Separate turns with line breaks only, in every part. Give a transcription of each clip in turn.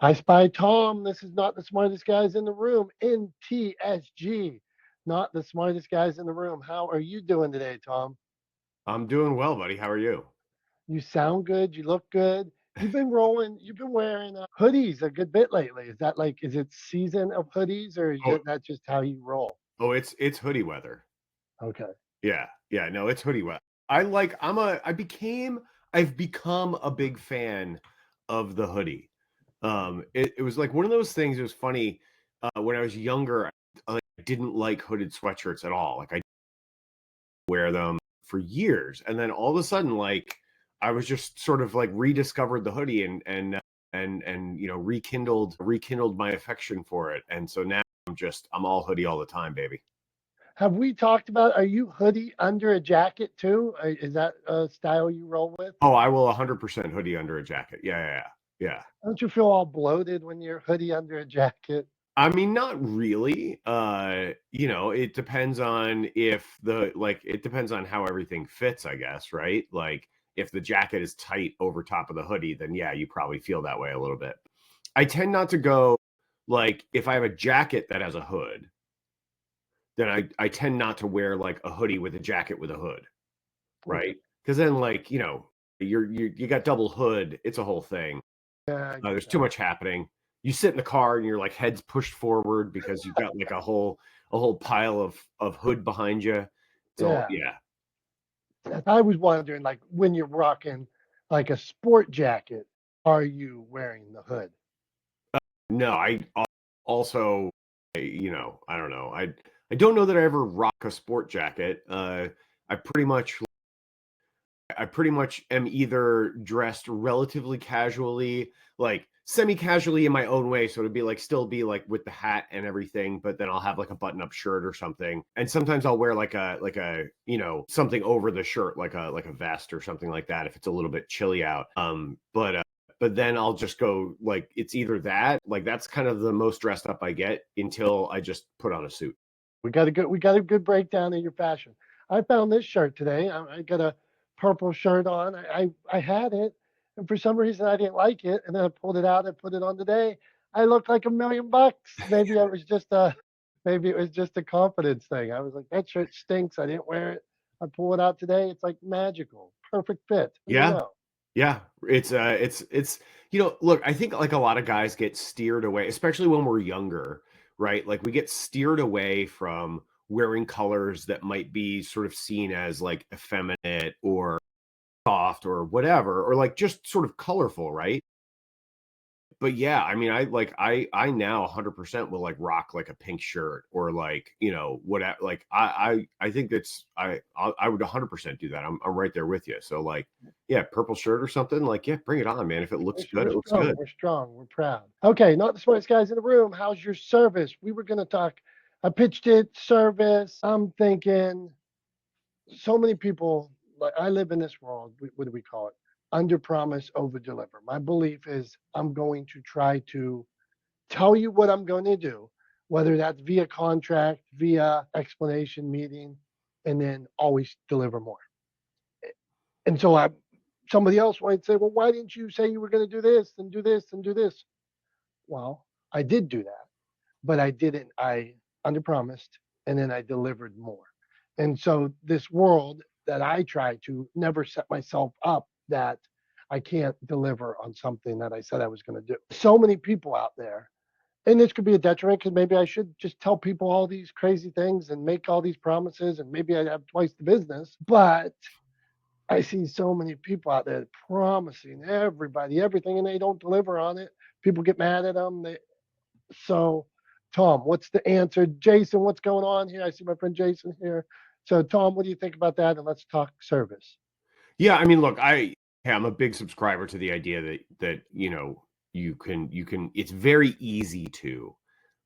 I spy Tom. This is not the smartest guys in the room. NTSG, not the smartest guys in the room. How are you doing today, Tom?
I'm doing well, buddy. How are you?
You sound good. You look good. You've been rolling. You've been wearing hoodies a good bit lately. Is that like, is it season of hoodies or is
Oh,
that just how you roll?
it's hoodie weather.
Okay.
Yeah, yeah. No, it's hoodie weather. I like. I've become a big fan of the hoodie. It was like one of those things. It was funny when I was younger. I didn't like hooded sweatshirts at all. Like I wear them for years, and then all of a sudden, like I was just sort of like rediscovered the hoodie and rekindled my affection for it, and so now I'm all hoodie all the time, baby.
Have we talked about, are you hoodie under a jacket too? Is that a style you roll with?
Oh, I will 100% hoodie under a jacket. Yeah, yeah, yeah. Yeah.
Don't you feel all bloated when you're hoodie under a jacket?
I mean, not really. It depends on it depends on how everything fits, I guess, right? Like if the jacket is tight over top of the hoodie, then yeah, you probably feel that way a little bit. I tend not to go like if I have a jacket that has a hood, then I tend not to wear like a hoodie with a jacket with a hood,
Okay.
right? Because then like, you got double hood, it's a whole thing.
Yeah, I get
There's too
that.
much happening. You sit in the car and your like head's pushed forward because you've got like a whole pile of hood behind you. So
Yeah.
yeah.
I was wondering, like, when you're rocking like a sport jacket, are you wearing the hood?
No, also, I don't know. I don't know that I ever rock a sport jacket. I pretty much I pretty much am either dressed relatively casually, like semi-casually in my own way. So it'd be like still be like with the hat and everything, but then I'll have like a button-up shirt or something. And sometimes I'll wear like a something over the shirt, like a vest or something like that if it's a little bit chilly out. But then I'll just go like it's either that, like that's kind of the most dressed up I get until I just put on a suit.
We got a good breakdown of your fashion. I found this shirt today. I got a purple shirt on. I had it, and for some reason I didn't like it, and then I pulled it out and put it on today. I look like $1 million. Maybe it was just a confidence thing. I was like, that shirt stinks. I didn't wear it. I pull it out today. It's like magical, perfect fit. What do you
Yeah.
know?
Yeah, it's look, I think like a lot of guys get steered away, especially when we're younger, right? Like we get steered away from wearing colors that might be sort of seen as like effeminate or soft or whatever, or like just sort of colorful, right? But yeah, I mean, I now 100% will like rock like a pink shirt or like whatever. Like I think I would 100% do that. I'm right there with you. So like yeah, purple shirt or something like yeah, bring it on, man. If it looks
We're,
good,
we're
it looks
strong.
good.
We're strong. We're proud. Okay, not the smartest guys in the room. How's your service? We were going to talk. I pitched it, service. I'm thinking so many people, like I live in this world, what do we call it? Under promise, over deliver. My belief is I'm going to try to tell you what I'm going to do, whether that's via contract, via explanation meeting, and then always deliver more. And so somebody else might say, well, why didn't you say you were going to do this and do this and do this? Well, I did do that, but I didn't. I underpromised and then I delivered more. And so this world that I try to never set myself up that I can't deliver on something that I said I was going to do. So many people out there, and this could be a detriment because maybe I should just tell people all these crazy things and make all these promises and maybe I'd have twice the business. But I see so many people out there promising everybody everything and they don't deliver on it. People get mad at them. So, Tom, what's the answer? Jason, what's going on here? I see my friend Jason here. So, Tom, what do you think about that? And let's talk service.
Yeah, I mean, look, I'm a big subscriber to the idea that you can it's very easy to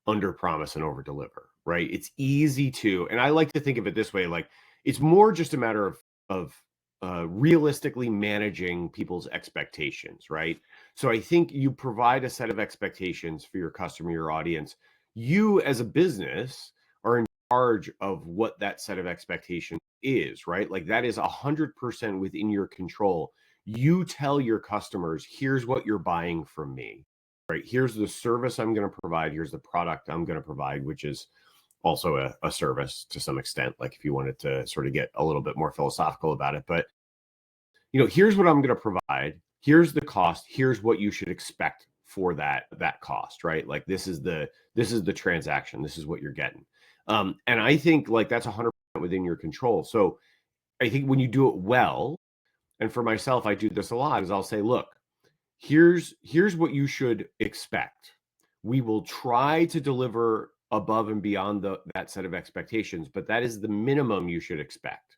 under promise and over deliver, right? It's easy to, and I like to think of it this way, like it's more just a matter of realistically managing people's expectations, right? So I think you provide a set of expectations for your customer, your audience. You as a business are in charge of what that set of expectations is, right? Like that is 100% within your control. You tell your customers, here's what you're buying from me, right? Here's the service I'm going to provide. Here's the product I'm going to provide, which is also a service to some extent, like if you wanted to sort of get a little bit more philosophical about it. But, here's what I'm going to provide. Here's the cost. Here's what you should expect for that cost, right? Like this is the transaction. This is what you're getting. And I think like that's 100% within your control. So I think when you do it well, and for myself, I do this a lot, is I'll say, look, here's what you should expect. We will try to deliver above and beyond that set of expectations, but that is the minimum you should expect.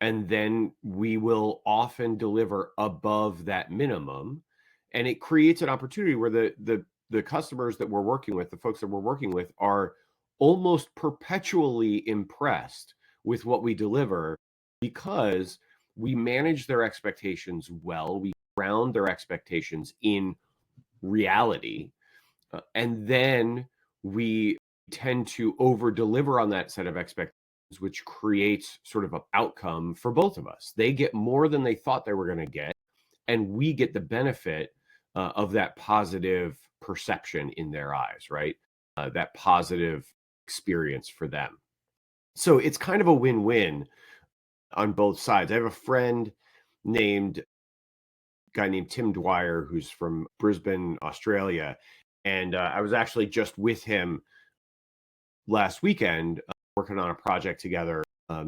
And then we will often deliver above that minimum, and it creates an opportunity where the customers that we're working with, the folks that we're working with, are almost perpetually impressed with what we deliver because we manage their expectations well. We ground their expectations in reality, and then we tend to over deliver on that set of expectations, which creates sort of an outcome for both of us. They get more than they thought they were going to get, and we get the benefit of that positive perception in their eyes, right? That positive experience for them. So it's kind of a win-win on both sides. I have a friend guy named Tim Dwyer, who's from Brisbane, Australia. And I was actually just with him last weekend working on a project together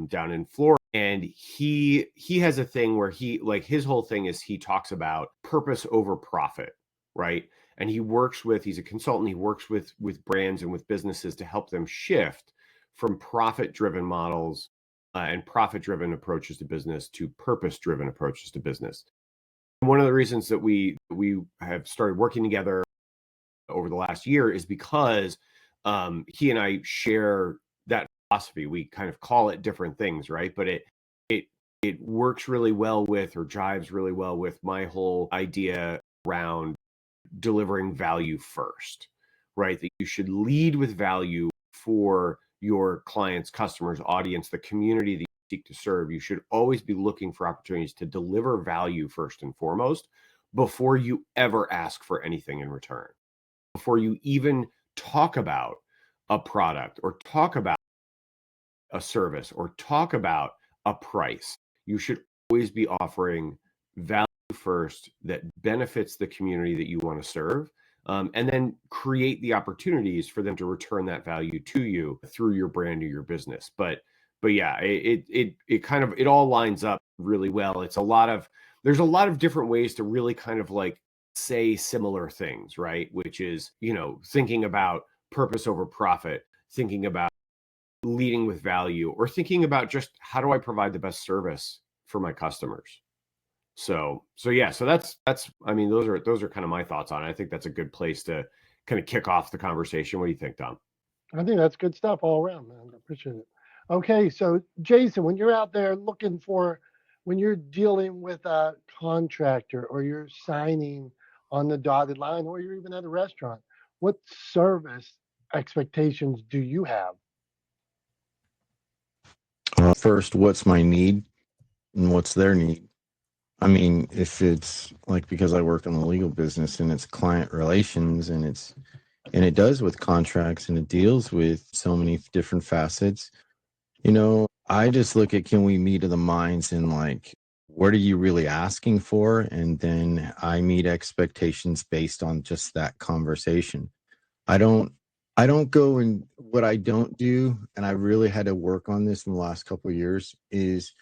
down in Florida. And he has a thing where his whole thing is he talks about purpose over profit, right? And he's a consultant. He works with brands and with businesses to help them shift from profit-driven models and profit-driven approaches to business to purpose-driven approaches to business. One of the reasons that we have started working together over the last year is because he and I share that philosophy. We kind of call it different things, right? But it works really well with, or jives really well with, my whole idea around delivering value first, right? That you should lead with value for your clients, customers, audience, the community that you seek to serve. You should always be looking for opportunities to deliver value first and foremost before you ever ask for anything in return, before you even talk about a product or talk about a service or talk about a price. You should always be offering value first that benefits the community that you want to serve, and then create the opportunities for them to return that value to you through your brand or your business. But yeah, it all lines up really well. There's a lot of different ways to really kind of like say similar things, right? Which is, thinking about purpose over profit, thinking about leading with value, or thinking about just how do I provide the best service for my customers. So that's I mean, those are kind of my thoughts on it. I think that's a good place to kind of kick off the conversation. What do you think, Tom?
I think that's good stuff all around, man. I appreciate it. Okay, so Jason, when you're out there when you're dealing with a contractor or you're signing on the dotted line or you're even at a restaurant, what service expectations do you have?
First, what's my need and what's their need? I mean, if it's like, because I work in the legal business and it's client relations and it does with contracts and it deals with so many different facets, I just look at, can we meet of the minds and like, what are you really asking for? And then I meet expectations based on just that conversation. I don't go, and what I don't do, and I really had to work on this in the last couple of years, is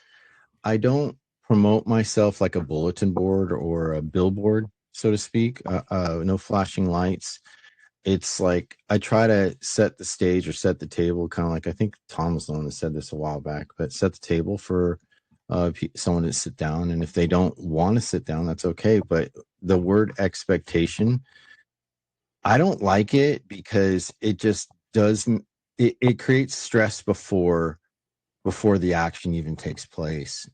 I don't promote myself like a bulletin board or a billboard, so to speak. No flashing lights. It's like I try to set the stage or set the table, kind of like, I think Tom was the one that said this a while back, but set the table for someone to sit down. And if they don't want to sit down, that's okay. But the word expectation, I don't like it because it just doesn't, it creates stress before the action even takes place.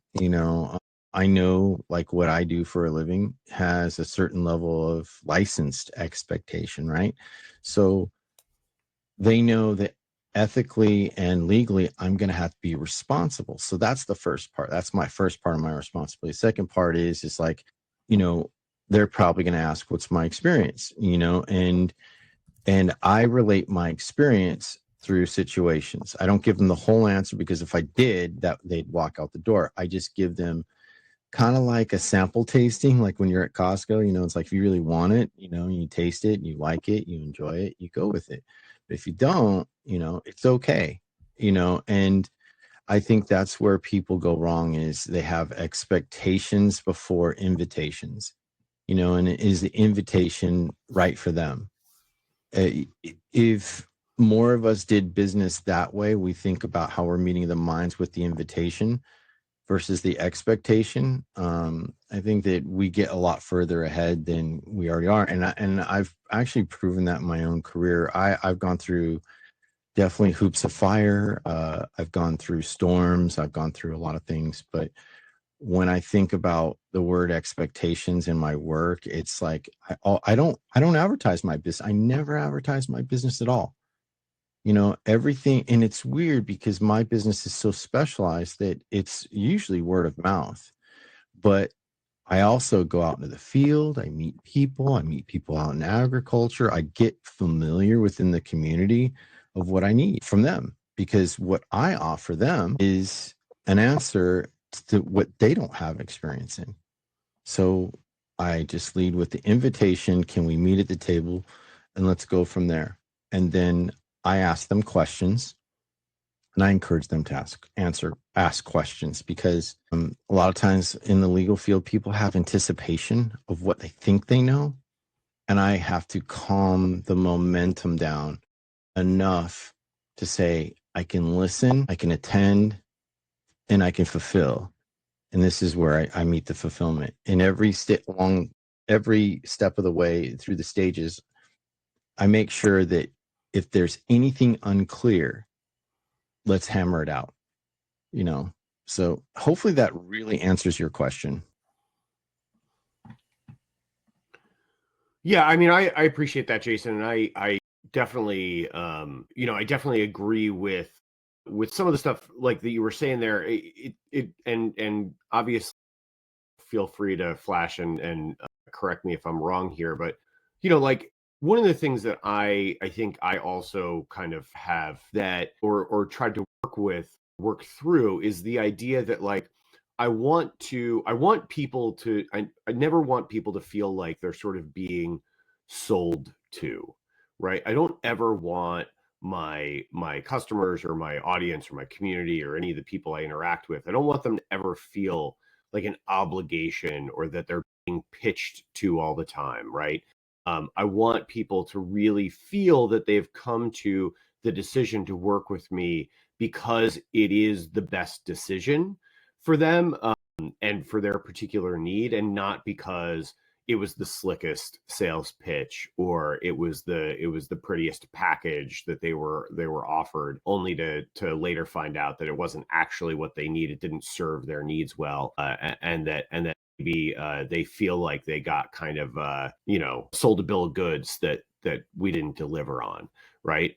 I know like what I do for a living has a certain level of licensed expectation, right? So they know that ethically and legally I'm going to have to be responsible. So that's the first part. That's my first part of my responsibility. Second part is like, they're probably going to ask, what's my experience? And I relate my experience through situations. I don't give them the whole answer, because if I did, that they'd walk out the door. I just give them kind of like a sample tasting, like when you're at Costco. It's like, if you really want it, you taste it, you like it, you enjoy it, you go with it. But if you don't, it's okay. And I think that's where people go wrong, is they have expectations before invitations, and is the invitation right for them? If more of us did business that way, we think about how we're meeting the minds with the invitation versus the expectation. I think that we get a lot further ahead than we already are. And I've actually proven that in my own career. I've gone through definitely hoops of fire. I've gone through storms. I've gone through a lot of things. But when I think about the word expectations in my work, it's like I don't advertise my business. I never advertise my business at all. Everything. And it's weird, because my business is so specialized that it's usually word of mouth. But I also go out into the field. I meet people. I meet people out in agriculture. I get familiar within the community of what I need from them, because what I offer them is an answer to what they don't have experience in. So I just lead with the invitation. Can we meet at the table? And let's go from there. And then I ask them questions, and I encourage them to ask questions, because a lot of times in the legal field, people have anticipation of what they think they know. And I have to calm the momentum down enough to say, I can listen, I can attend, and I can fulfill. And this is where I meet the fulfillment in along every step of the way through the stages. I make sure that if there's anything unclear, let's hammer it out. So hopefully that really answers your question.
Yeah, I mean, I appreciate that, Jason, and I definitely I definitely agree with some of the stuff like that you were saying there. And obviously, feel free to flash and correct me if I'm wrong here, but like one of the things that I think I also kind of have that or tried to work through is the idea that like I want people to I never want people to feel like they're sort of being sold to, right? I don't ever want my customers or my audience or my community or any of the people I interact with, I don't want them to ever feel like an obligation or that they're being pitched to all the time, right? I want people to really feel that they've come to the decision to work with me because it is the best decision for them, and for their particular need, and not because it was the slickest sales pitch or it was the prettiest package that they were offered, only to later find out that it wasn't actually what they needed, didn't serve their needs well, and that maybe they feel like they got kind of sold a bill of goods that we didn't deliver on, right?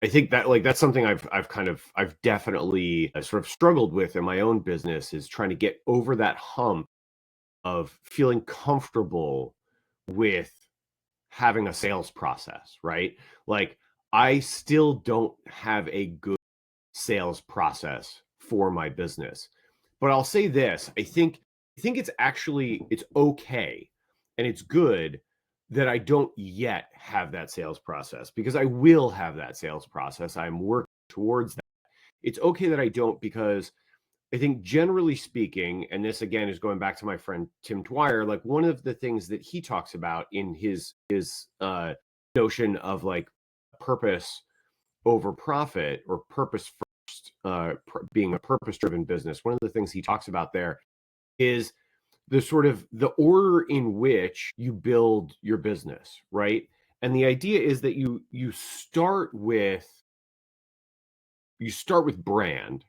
I think that like that's something I've definitely sort of struggled with in my own business, is trying to get over that hump of feeling comfortable with having a sales process, right? Like I still don't have a good sales process for my business. But I'll say this, I think it's okay and it's good that I don't yet have that sales process, because I will have that sales process. I'm working towards that. It's okay that I don't, because I think generally speaking, and this again is going back to my friend Tim Dwyer, like one of the things that he talks about in his notion of like purpose over profit, or purpose first, being a purpose driven business. One of the things he talks about there is the sort of the order in which you build your business, right? And the idea is that you start with brand,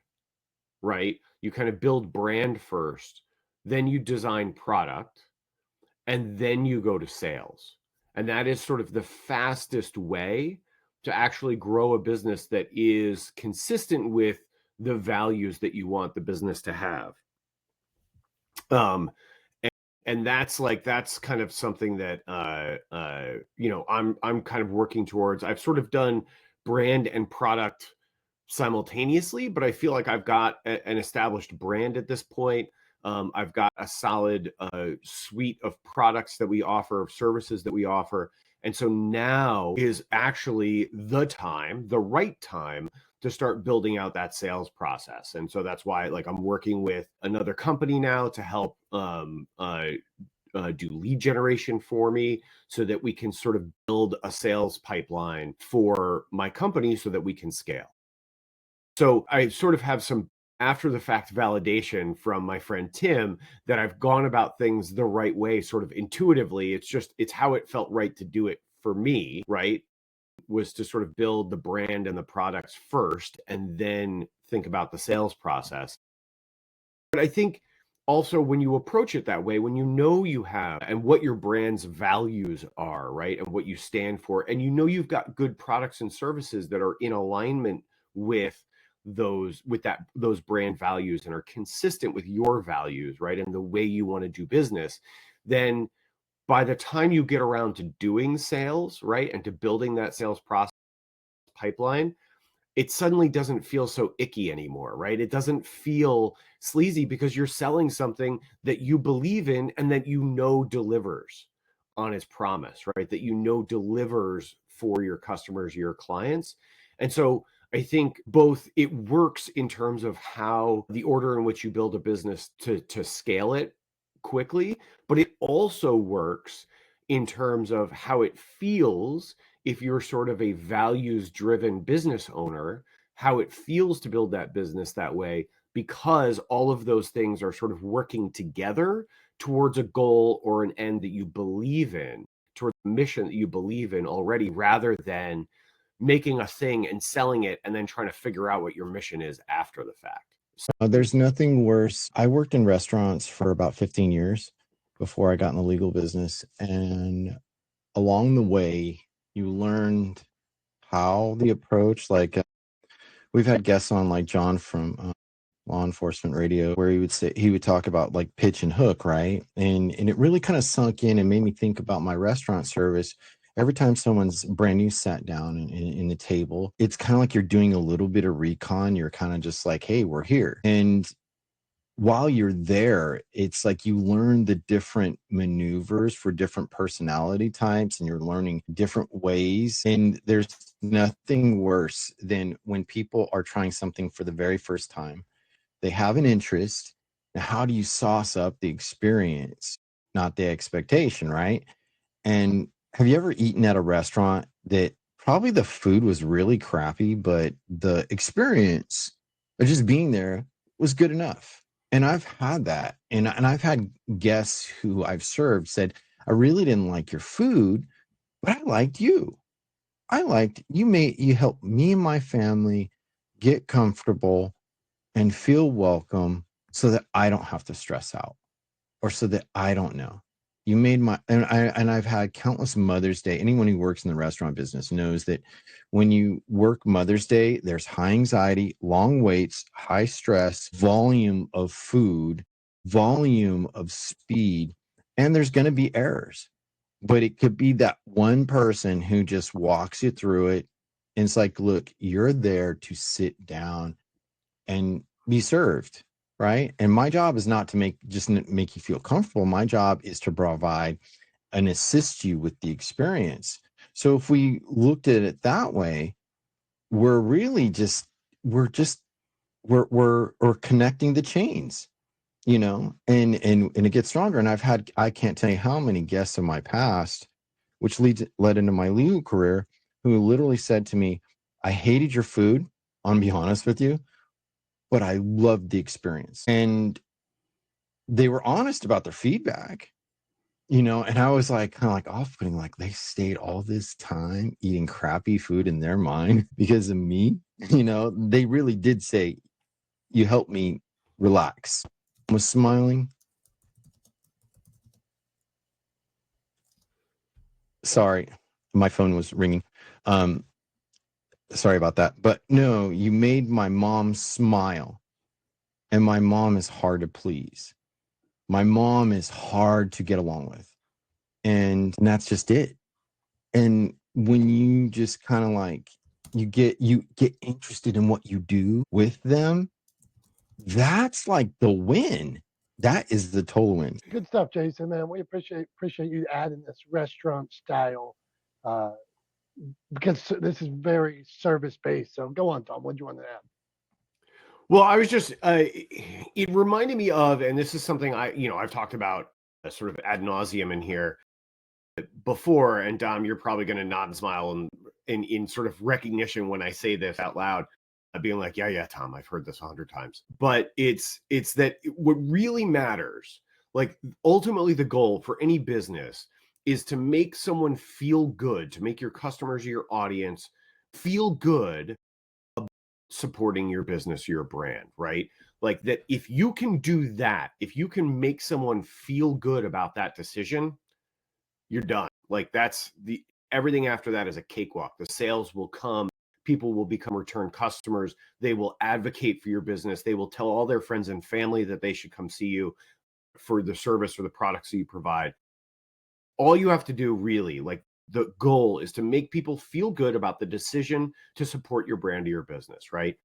right? You kind of build brand first, then you design product, and then you go to sales. And that is sort of the fastest way to actually grow a business that is consistent with the values that you want the business to have. Um, And that's kind of something that I'm kind of working towards. I've sort of done brand and product simultaneously, but I feel like I've got an established brand at this point. I've got a solid suite of products that we offer, of services that we offer. And so now is actually the right time to start building out that sales process. And so that's why I'm working with another company now to help do lead generation for me so that we can sort of build a sales pipeline for my company so that we can scale. So I sort of have some after the fact validation from my friend Tim that I've gone about things the right way, sort of intuitively. It's how it felt right to do it for me, right? Was to sort of build the brand and the products first and then think about the sales process. But I think also when you approach it that way, when you know you have and what your brand's values are, right? And what you stand for, and you know you've got good products and services that are in alignment with those brand values and are consistent with your values, right? And the way you want to do business, then by the time you get around to doing sales, right? And to building that sales process pipeline, it suddenly doesn't feel so icky anymore, right? It doesn't feel sleazy because you're selling something that you believe in and that you know delivers on its promise, right? That you know delivers for your customers, your clients. And so I think both it works in terms of how the order in which you build a business to scale it quickly, but it also works in terms of how it feels if you're sort of a values driven business owner, how it feels to build that business that way, because all of those things are sort of working together towards a goal or an end that you believe in, towards a mission that you believe in already, rather than making a thing and selling it and then trying to figure out what your mission is after the fact.
There's nothing worse. I worked in restaurants for about 15 years before I got in the legal business. And along the way, you learned how the approach, we've had guests on like John from Law Enforcement Radio, where he would talk about like pitch and hook, right? And it really kind of sunk in and made me think about my restaurant service. Every time someone's brand new sat down in the table, it's kind of like you're doing a little bit of recon. You're kind of just like, hey, we're here. And while you're there, it's like you learn the different maneuvers for different personality types and you're learning different ways. And there's nothing worse than when people are trying something for the very first time. They have an interest. Now, how do you sauce up the experience, not the expectation, right? And have you ever eaten at a restaurant that probably the food was really crappy, but the experience of just being there was good enough? And I've had that. And I've had guests who I've served said, I really didn't like your food, but I liked you. I liked you helped me and my family get comfortable and feel welcome so that I don't have to stress out or so that I don't know. You made I've had countless Mother's Day. Anyone who works in the restaurant business knows that when you work Mother's Day, there's high anxiety, long waits, high stress, volume of food, volume of speed, and there's going to be errors. But it could be that one person who just walks you through it. And it's like, look, you're there to sit down and be served, right? And my job is not to make you feel comfortable. My job is to provide and assist you with the experience. So if we looked at it that way, we're really just we're connecting the chains, and it gets stronger. And I can't tell you how many guests in my past, which led into my legal career, who literally said to me, I hated your food, I'm gonna be honest with you, but I loved the experience. And they were honest about their feedback, and I was like kind of like off putting, like they stayed all this time eating crappy food in their mind because of me. They really did say, you helped me relax. I was smiling. Sorry, my phone was ringing. Um, sorry about that. But no, you made my mom smile. And my mom is hard to please. My mom is hard to get along with, and that's just it. And when you just kind of like you get interested in what you do with them, that's like the win. That is the total win.
Good stuff, Jason, man. We appreciate you adding this restaurant style, uh, because this is very service based. So go on, Tom. What do you want to add?
Well, I was just, it reminded me of, and this is something I've talked about sort of ad nauseum in here before. And Dom, you're probably going to nod and smile and in sort of recognition when I say this out loud, being like, yeah, Tom, I've heard this 100 times. But it's that what really matters, like ultimately the goal for any business is to make someone feel good, to make your customers or your audience feel good supporting your business, your brand, right? Like that, if you can do that, if you can make someone feel good about that decision, you're done. Like that's everything after that is a cakewalk. The sales will come, people will become return customers, they will advocate for your business, they will tell all their friends and family that they should come see you for the service or the products that you provide. All you have to do really, like the goal is to make people feel good about the decision to support your brand or your business, right?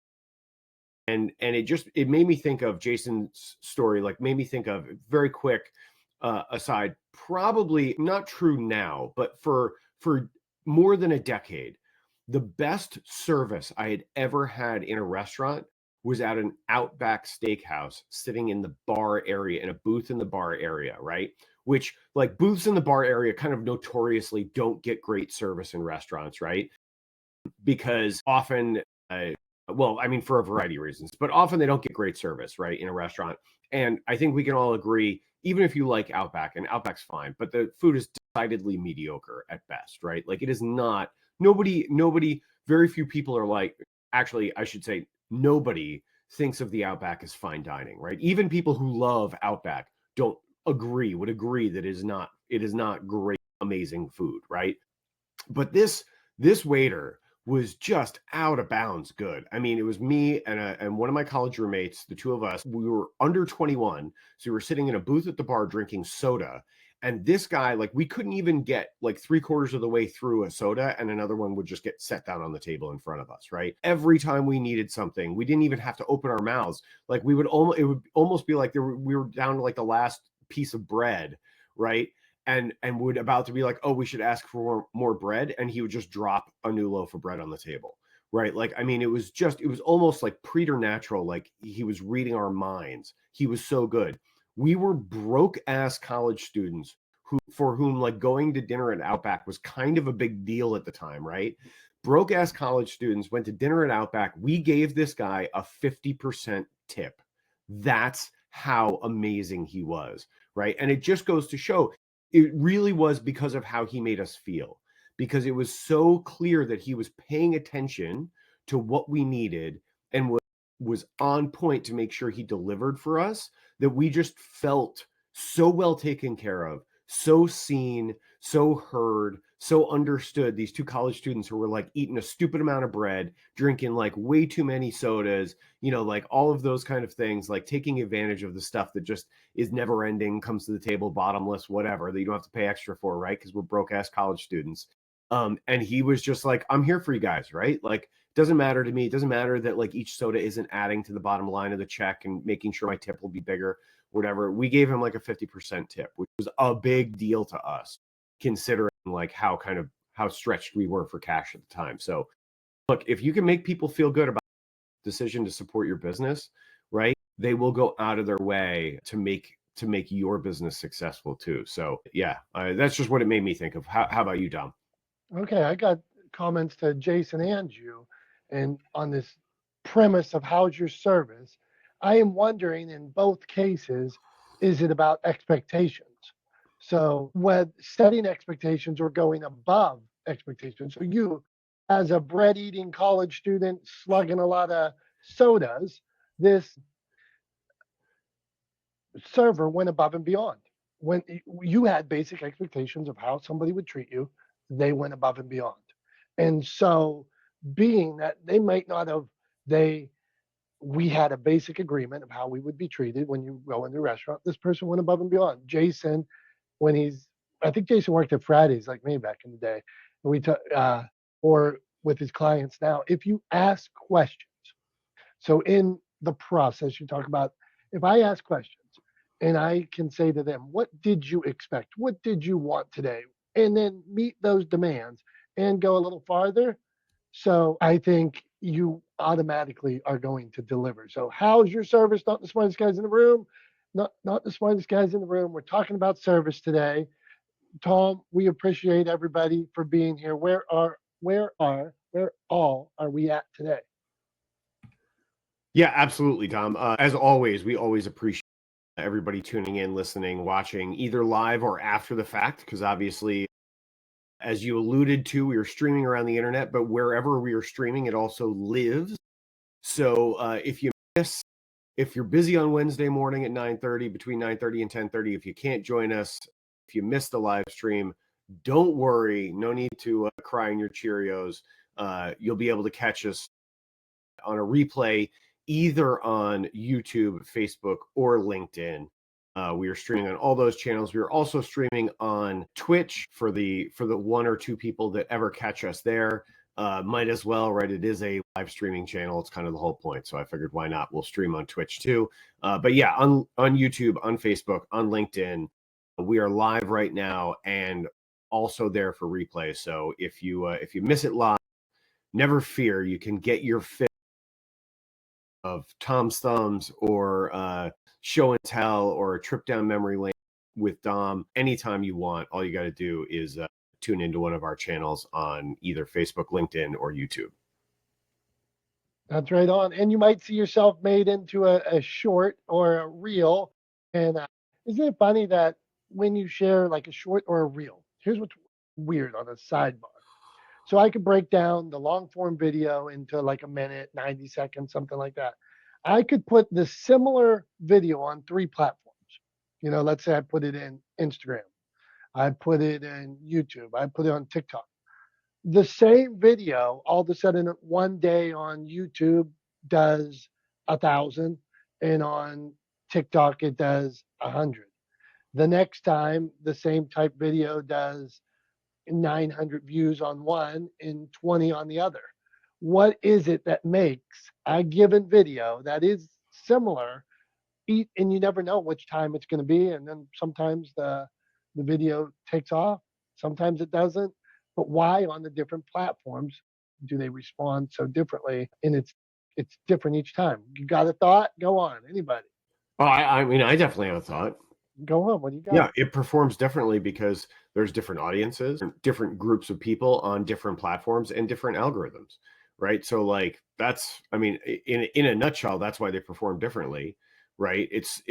And it made me think of Jason's story, like made me think of very quick aside, probably not true now, but for more than a decade, the best service I had ever had in a restaurant was at an Outback steakhouse, sitting in the bar area, in a booth in the bar area, right? Which, like, booths in the bar area kind of notoriously don't get great service in restaurants, right? Because often, well, I mean, for a variety of reasons, but often they don't get great service, right, in a restaurant. And I think we can all agree, even if you like Outback, and Outback's fine, but the food is decidedly mediocre at best, right? Like it is not, nobody, very few people are like, actually, I should say, nobody thinks of the Outback as fine dining, right? Even people who love Outback would agree that it is not great, amazing food, right? But this waiter was just out of bounds good. I mean, it was me and one of my college roommates, the two of us. We were under 21, so we were sitting in a booth at the bar drinking soda. And this guy, like, we couldn't even get like 3/4 of the way through a soda, and another one would just get set down on the table in front of us, right? Every time we needed something, we didn't even have to open our mouths. Like it would almost be like we were down to like the last piece of bread, right? And would about to be like, oh, we should ask for more bread, and he would just drop a new loaf of bread on the table, right? Like, I mean, it was almost like preternatural, like he was reading our minds. He was so good. We were broke ass college students for whom like going to dinner at Outback was kind of a big deal at the time, right? Broke ass college students went to dinner at Outback. We gave this guy a 50% tip. That's how amazing he was, right? And it just goes to show, it really was because of how he made us feel, because it was so clear that he was paying attention to what we needed and was on point to make sure he delivered for us, that we just felt so well taken care of, so seen, so heard, so understood. These two college students who were like eating a stupid amount of bread, drinking like way too many sodas, like all of those kind of things, like taking advantage of the stuff that just is never ending, comes to the table bottomless, whatever, that you don't have to pay extra for, right? Because we're broke ass college students. And he was just like, I'm here for you guys, right? Like, doesn't matter to me. It doesn't matter that like each soda isn't adding to the bottom line of the check and making sure my tip will be bigger, whatever. We gave him like a 50% tip, which was a big deal to us, considering like how stretched we were for cash at the time. So look, if you can make people feel good about the decision to support your business, right, they will go out of their way to make your business successful too. So yeah, that's just what it made me think of. How about you, Dom?
Okay, I got comments to Jason and you, and on this premise of how's your service. I am wondering in both cases, is it about expectations? So, with setting expectations or going above expectations. So, you, as a bread eating college student, slugging a lot of sodas, this server went above and beyond. When you had basic expectations of how somebody would treat you, they went above and beyond. And so, being that they might not have, they we had a basic agreement of how we would be treated when you go into a restaurant. This person went above and beyond. Jason, when I think Jason worked at Fridays like me back in the day. And or with his clients now. If you ask questions, so in the process, you talk about if I ask questions and I can say to them, what did you expect? What did you want today? And then meet those demands and go a little farther. So I think you automatically are going to deliver. So how's your service? Not the smartest guys in the room. Not the smartest guys in the room. We're talking about service today. Tom, we appreciate everybody for being here. Where all are we at today?
Yeah, absolutely, Tom. As always, we always appreciate everybody tuning in, listening, watching, either live or after the fact, because obviously, as you alluded to, we are streaming around the internet, but wherever we are streaming, it also lives. So if you're busy on Wednesday morning at 9:30, between 9:30 and 10:30, if you can't join us, if you missed the live stream, don't worry. No need to cry in your Cheerios. You'll be able to catch us on a replay either on YouTube, Facebook, or LinkedIn. We are streaming on all those channels. We are also streaming on Twitch for the one or two people that ever catch us there. Might as well, right? It is a live streaming channel. It's kind of the whole point. So I figured, why not? We'll stream on Twitch too. But yeah, on YouTube, on Facebook, on LinkedIn, we are live right now and also there for replay. So if you miss it live, never fear. You can get your fill of Tom's Thumbs or show and tell or a trip down memory lane with Dom anytime you want. All you got to do is tune into one of our channels on either Facebook, LinkedIn, or YouTube.
That's right on. And you might see yourself made into a short or a reel. And isn't it funny that when you share like a short or a reel, here's what's weird on a sidebar. So I could break down the long form video into like a minute, 90 seconds, something like that. I could put the similar video on 3 platforms. Let's say I put it in Instagram, I put it in YouTube, I put it on TikTok. The same video, all of a sudden, one day on YouTube does 1,000, and on TikTok it does 100. The next time, the same type video does 900 views on one and 20 on the other. What is it that makes a given video that is similar, and you never know which time it's going to be, and then sometimes the video takes off, sometimes it doesn't. But why on the different platforms do they respond so differently? And it's different each time. You got a thought? Go on. Anybody?
Oh, I mean, I definitely have a thought.
Go on. What do you got?
Yeah, it performs differently because there's different audiences, different groups of people on different platforms and different algorithms, right? So like that's, I mean, in a nutshell, that's why they perform differently, right? It's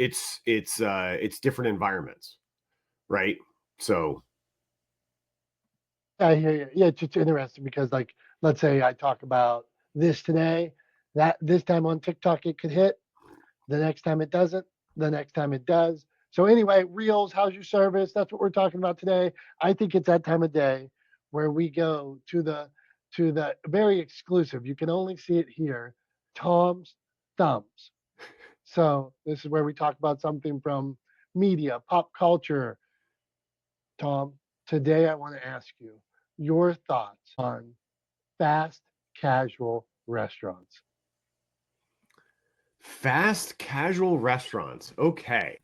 different environments, right? So
I hear you. Yeah, it's just interesting because, like, let's say I talk about this today, that this time on TikTok it could hit, the next time it doesn't, the next time it does. So anyway, Reels, how's your service? That's what we're talking about today. I think it's that time of day where we go to the very exclusive. You can only see it here, Tom's Thumbs. So this is where we talk about something from media, pop culture. Tom, today I want to ask you your thoughts on fast casual restaurants.
fast casual restaurants. Okay.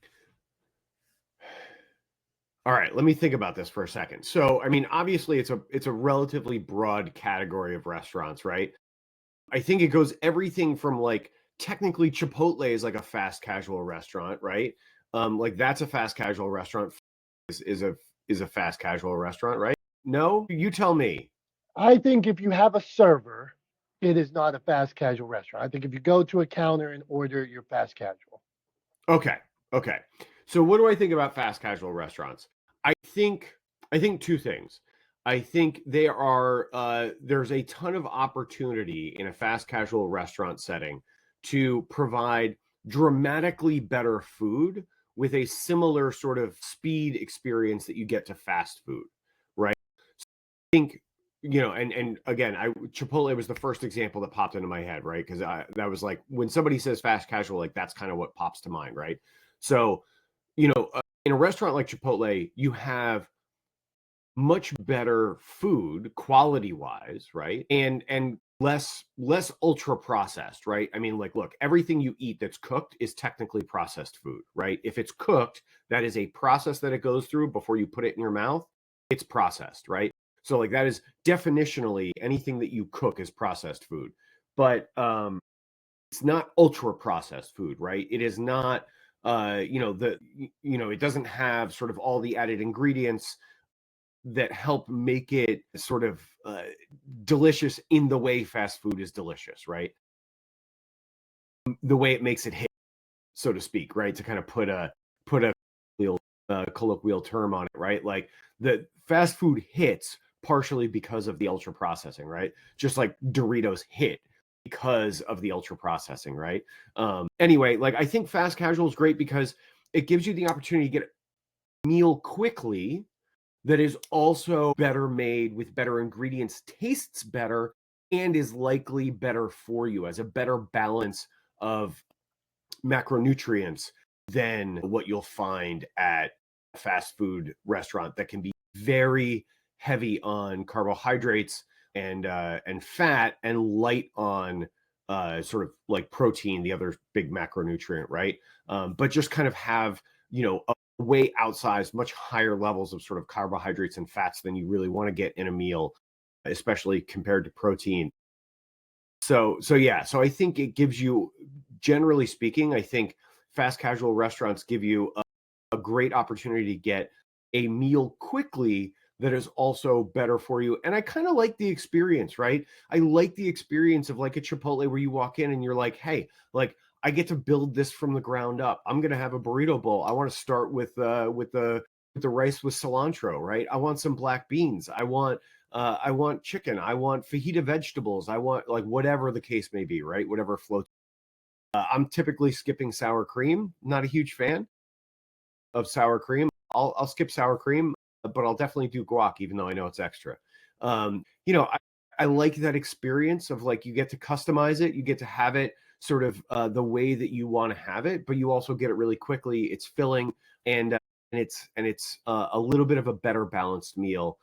All right, let me think about this for a second. So, I mean, obviously it's a relatively broad category of restaurants, right? I think it goes everything from like technically Chipotle is like a fast casual restaurant, right? Like that's a fast casual restaurant is a fast casual restaurant, right? No, you tell me.
I think if you have a server, it is not a fast casual restaurant. I think if you go to a counter and order, you're fast casual.
Okay. Okay. So what do I think about fast casual restaurants? I think I think two things. I think there's a ton of opportunity in a fast casual restaurant setting to provide dramatically better food with a similar sort of speed experience that you get to fast food, right? So I think and again, Chipotle was the first example that popped into my head, right? Because that was like, when somebody says fast casual, like that's kind of what pops to mind, right? So, in a restaurant like Chipotle, you have much better food quality wise, right? And less ultra processed, right? I mean, like, look, everything you eat that's cooked is technically processed food, right? If it's cooked, that is a process that it goes through before you put it in your mouth. It's processed, right? So like, that is definitionally, anything that you cook is processed food. But it's not ultra processed food, right? It is not it doesn't have sort of all the added ingredients that help make it sort of delicious in the way fast food is delicious, right? The way it makes it hit, so to speak, right? To kind of put a colloquial term on it, right? Like, the fast food hits partially because of the ultra processing, right? Just like Doritos hit because of the ultra processing, right? Anyway, like, I think fast casual is great because it gives you the opportunity to get a meal quickly that is also better made with better ingredients, tastes better, and is likely better for you, as a better balance of macronutrients than what you'll find at a fast food restaurant that can be very heavy on carbohydrates and fat, and light on sort of like protein, the other big macronutrient, right? But just kind of have, a way outsized, much higher levels of sort of carbohydrates and fats than you really want to get in a meal, especially compared to protein. So yeah, so I think it gives you, generally speaking, I think fast casual restaurants give you a great opportunity to get a meal quickly that is also better for you. And I kind of like the experience, right? I like the experience of like a Chipotle where you walk in and you're like, hey, like, I get to build this from the ground up. I'm gonna have a burrito bowl. I want to start with the rice with cilantro, right? I want some black beans. I want chicken. I want fajita vegetables. I want, like, whatever the case may be, right? Whatever floats. I'm typically skipping sour cream. Not a huge fan of sour cream. I'll skip sour cream, but I'll definitely do guac, even though I know it's extra. I like that experience of, like, you get to customize it, you get to have it sort of the way that you want to have it, but you also get it really quickly. It's filling, and it's a little bit of a better balanced meal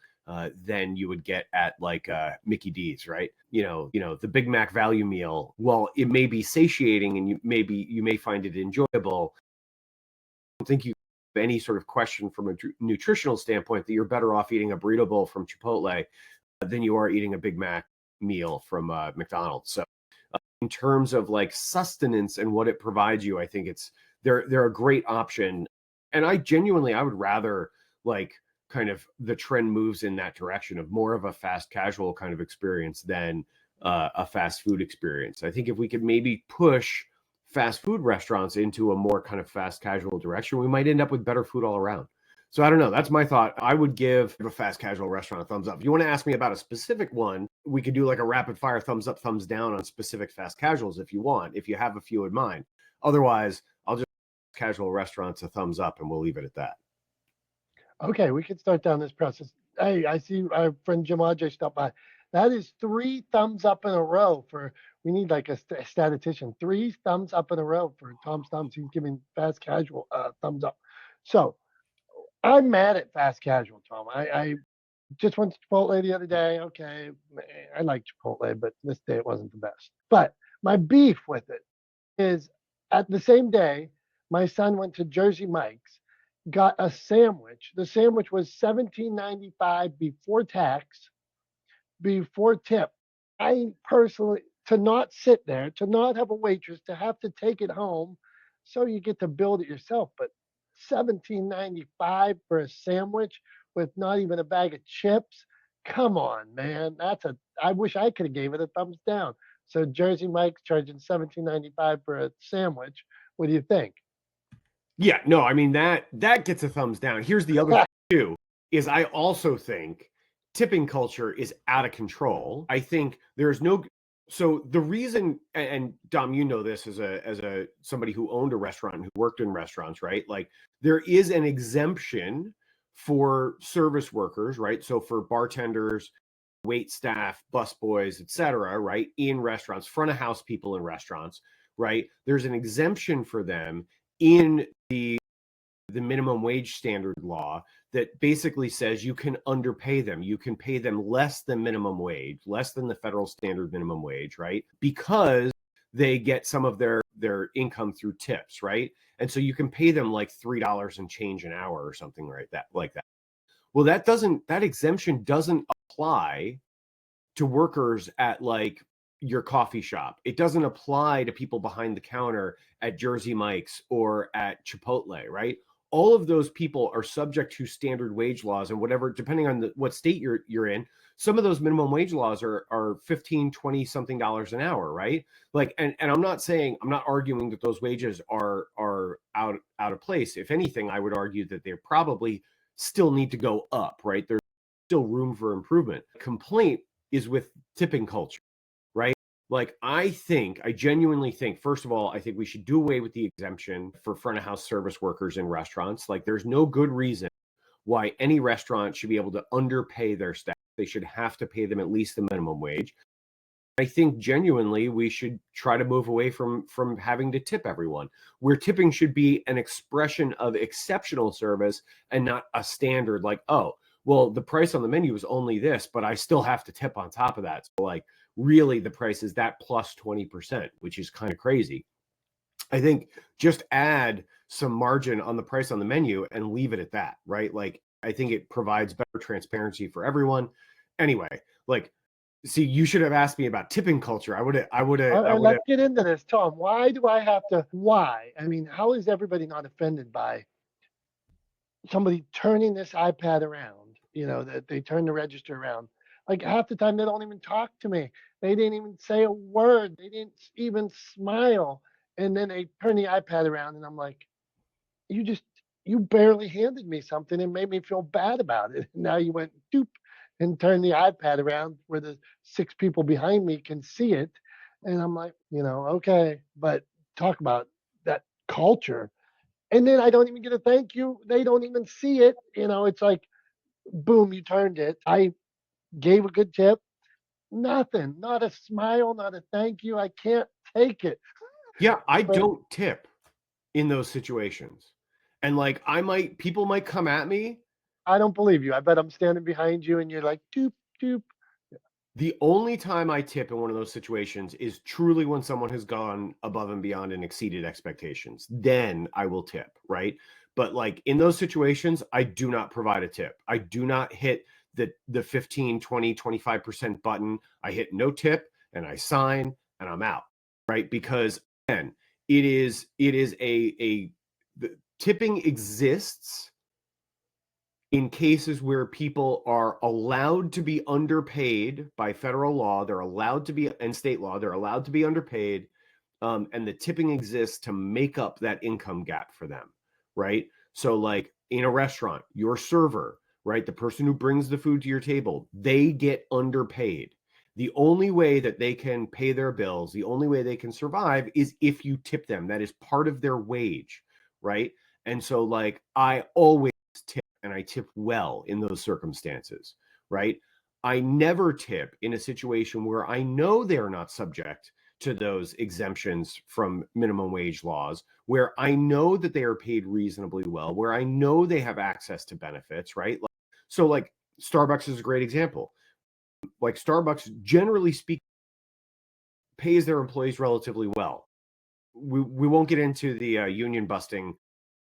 than you would get at like Mickey D's, right? The Big Mac value meal. While it may be satiating and you may find it enjoyable, don't think you have any sort of question from a nutritional standpoint that you're better off eating a burrito bowl from Chipotle than you are eating a Big Mac meal from McDonald's. So in terms of like sustenance and what it provides you, I think they're a great option. And I would rather, like, kind of the trend moves in that direction of more of a fast casual kind of experience than a fast food experience. I think if we could maybe push fast food restaurants into a more kind of fast casual direction, we might end up with better food all around. So I don't know. That's my thought. I would give a fast casual restaurant a thumbs up. If you want to ask me about a specific one, we could do like a rapid fire thumbs up, thumbs down on specific fast casuals if you want, if you have a few in mind. Otherwise, I'll just casual restaurants a thumbs up and we'll leave it at that.
Okay, we can start down this process. Hey, I see our friend Jim Ajay stopped by. That is 3 thumbs up in a row for. We need like a statistician. 3 thumbs up in a row for Tom's thumbs. He's giving fast casual thumbs up. So I'm mad at fast casual, Tom. I just went to Chipotle the other day. Okay, I like Chipotle, but this day it wasn't the best. But my beef with it is, at the same day, my son went to Jersey Mike's, got a sandwich. The sandwich was $17.95 before tax, before tip. I personally, to not sit there, to not have a waitress, to have to take it home, so you get to build it yourself. But $17.95 for a sandwich with not even a bag of chips. Come on, man. I wish I could have gave it a thumbs down. So Jersey Mike's charging $17.95 for a sandwich. What do you think?
Yeah, no, I mean, that gets a thumbs down. Here's the other thing too, is I also think tipping culture is out of control. I think there's no, so the reason, and Dom, you know this as a somebody who owned a restaurant and who worked in restaurants, right? Like, there is an exemption for service workers, right? So for bartenders wait staff, busboys, etc., right, in restaurants, front of house people in restaurants, right? There's an exemption for them in the minimum wage standard law that basically says you can underpay them. You can pay them less than minimum wage, less than the federal standard minimum wage, right? Because they get some of their income through tips, right? And so you can pay them like $3 and change an hour or something like that. Well, that exemption doesn't apply to workers at like your coffee shop. It doesn't apply to people behind the counter at Jersey Mike's or at Chipotle, right? All of those people are subject to standard wage laws and whatever, depending on what state you're in. Some of those minimum wage laws are 15, 20 something dollars an hour, right? Like, and I'm not arguing that those wages are out of place. If anything, I would argue that they probably still need to go up, right? There's still room for improvement. Complaint is with tipping culture, right? Like, I genuinely think, first of all, I think we should do away with the exemption for front of house service workers in restaurants. Like, there's no good reason why any restaurant should be able to underpay their staff. They should have to pay them at least the minimum wage. I think genuinely we should try to move away from having to tip everyone, where tipping should be an expression of exceptional service and not a standard like, oh, well, the price on the menu is only this, but I still have to tip on top of that. So like really the price is that plus 20%, which is kind of crazy. I think just add some margin on the price on the menu and leave it at that, right? Like, I think it provides better transparency for everyone. Anyway, like, see, you should have asked me about tipping culture. I would have.
Let's get into this, Tom. Why do I have to? Why? I mean, how is everybody not offended by somebody turning this iPad around? You know, that they turn the register around. Like half the time, they don't even talk to me. They didn't even say a word. They didn't even smile. And then they turn the iPad around, and I'm like, you barely handed me something and made me feel bad about it. Now you went doop and turned the iPad around where the 6 people behind me can see it. And I'm like, okay, but talk about that culture. And then I don't even get a thank you. They don't even see it. It's like, boom, you turned it. I gave a good tip. Nothing, not a smile, not a thank you. I can't take it.
Yeah, I
But
don't tip in those situations. And like people might come at me.
I don't believe you. I bet I'm standing behind you and you're like, doop, doop.
The only time I tip in one of those situations is truly when someone has gone above and beyond and exceeded expectations. Then I will tip, right? But like in those situations, I do not provide a tip. I do not hit the 15, 20, 25% button. I hit no tip and I sign and I'm out, right? Because again, it is the tipping exists in cases where people are allowed to be underpaid by federal law. They're allowed to be, and state law, they're allowed to be underpaid. And the tipping exists to make up that income gap for them, right? So like in a restaurant, your server, right, the person who brings the food to your table, they get underpaid. The only way that they can pay their bills, the only way they can survive is if you tip them. That is part of their wage, right? And so like I always tip, and I tip well in those circumstances, right? I never tip in a situation where I know they are not subject to those exemptions from minimum wage laws, where I know that they are paid reasonably well, where I know they have access to benefits, right? So like Starbucks is a great example. Like Starbucks, generally speaking, pays their employees relatively well. We won't get into the union busting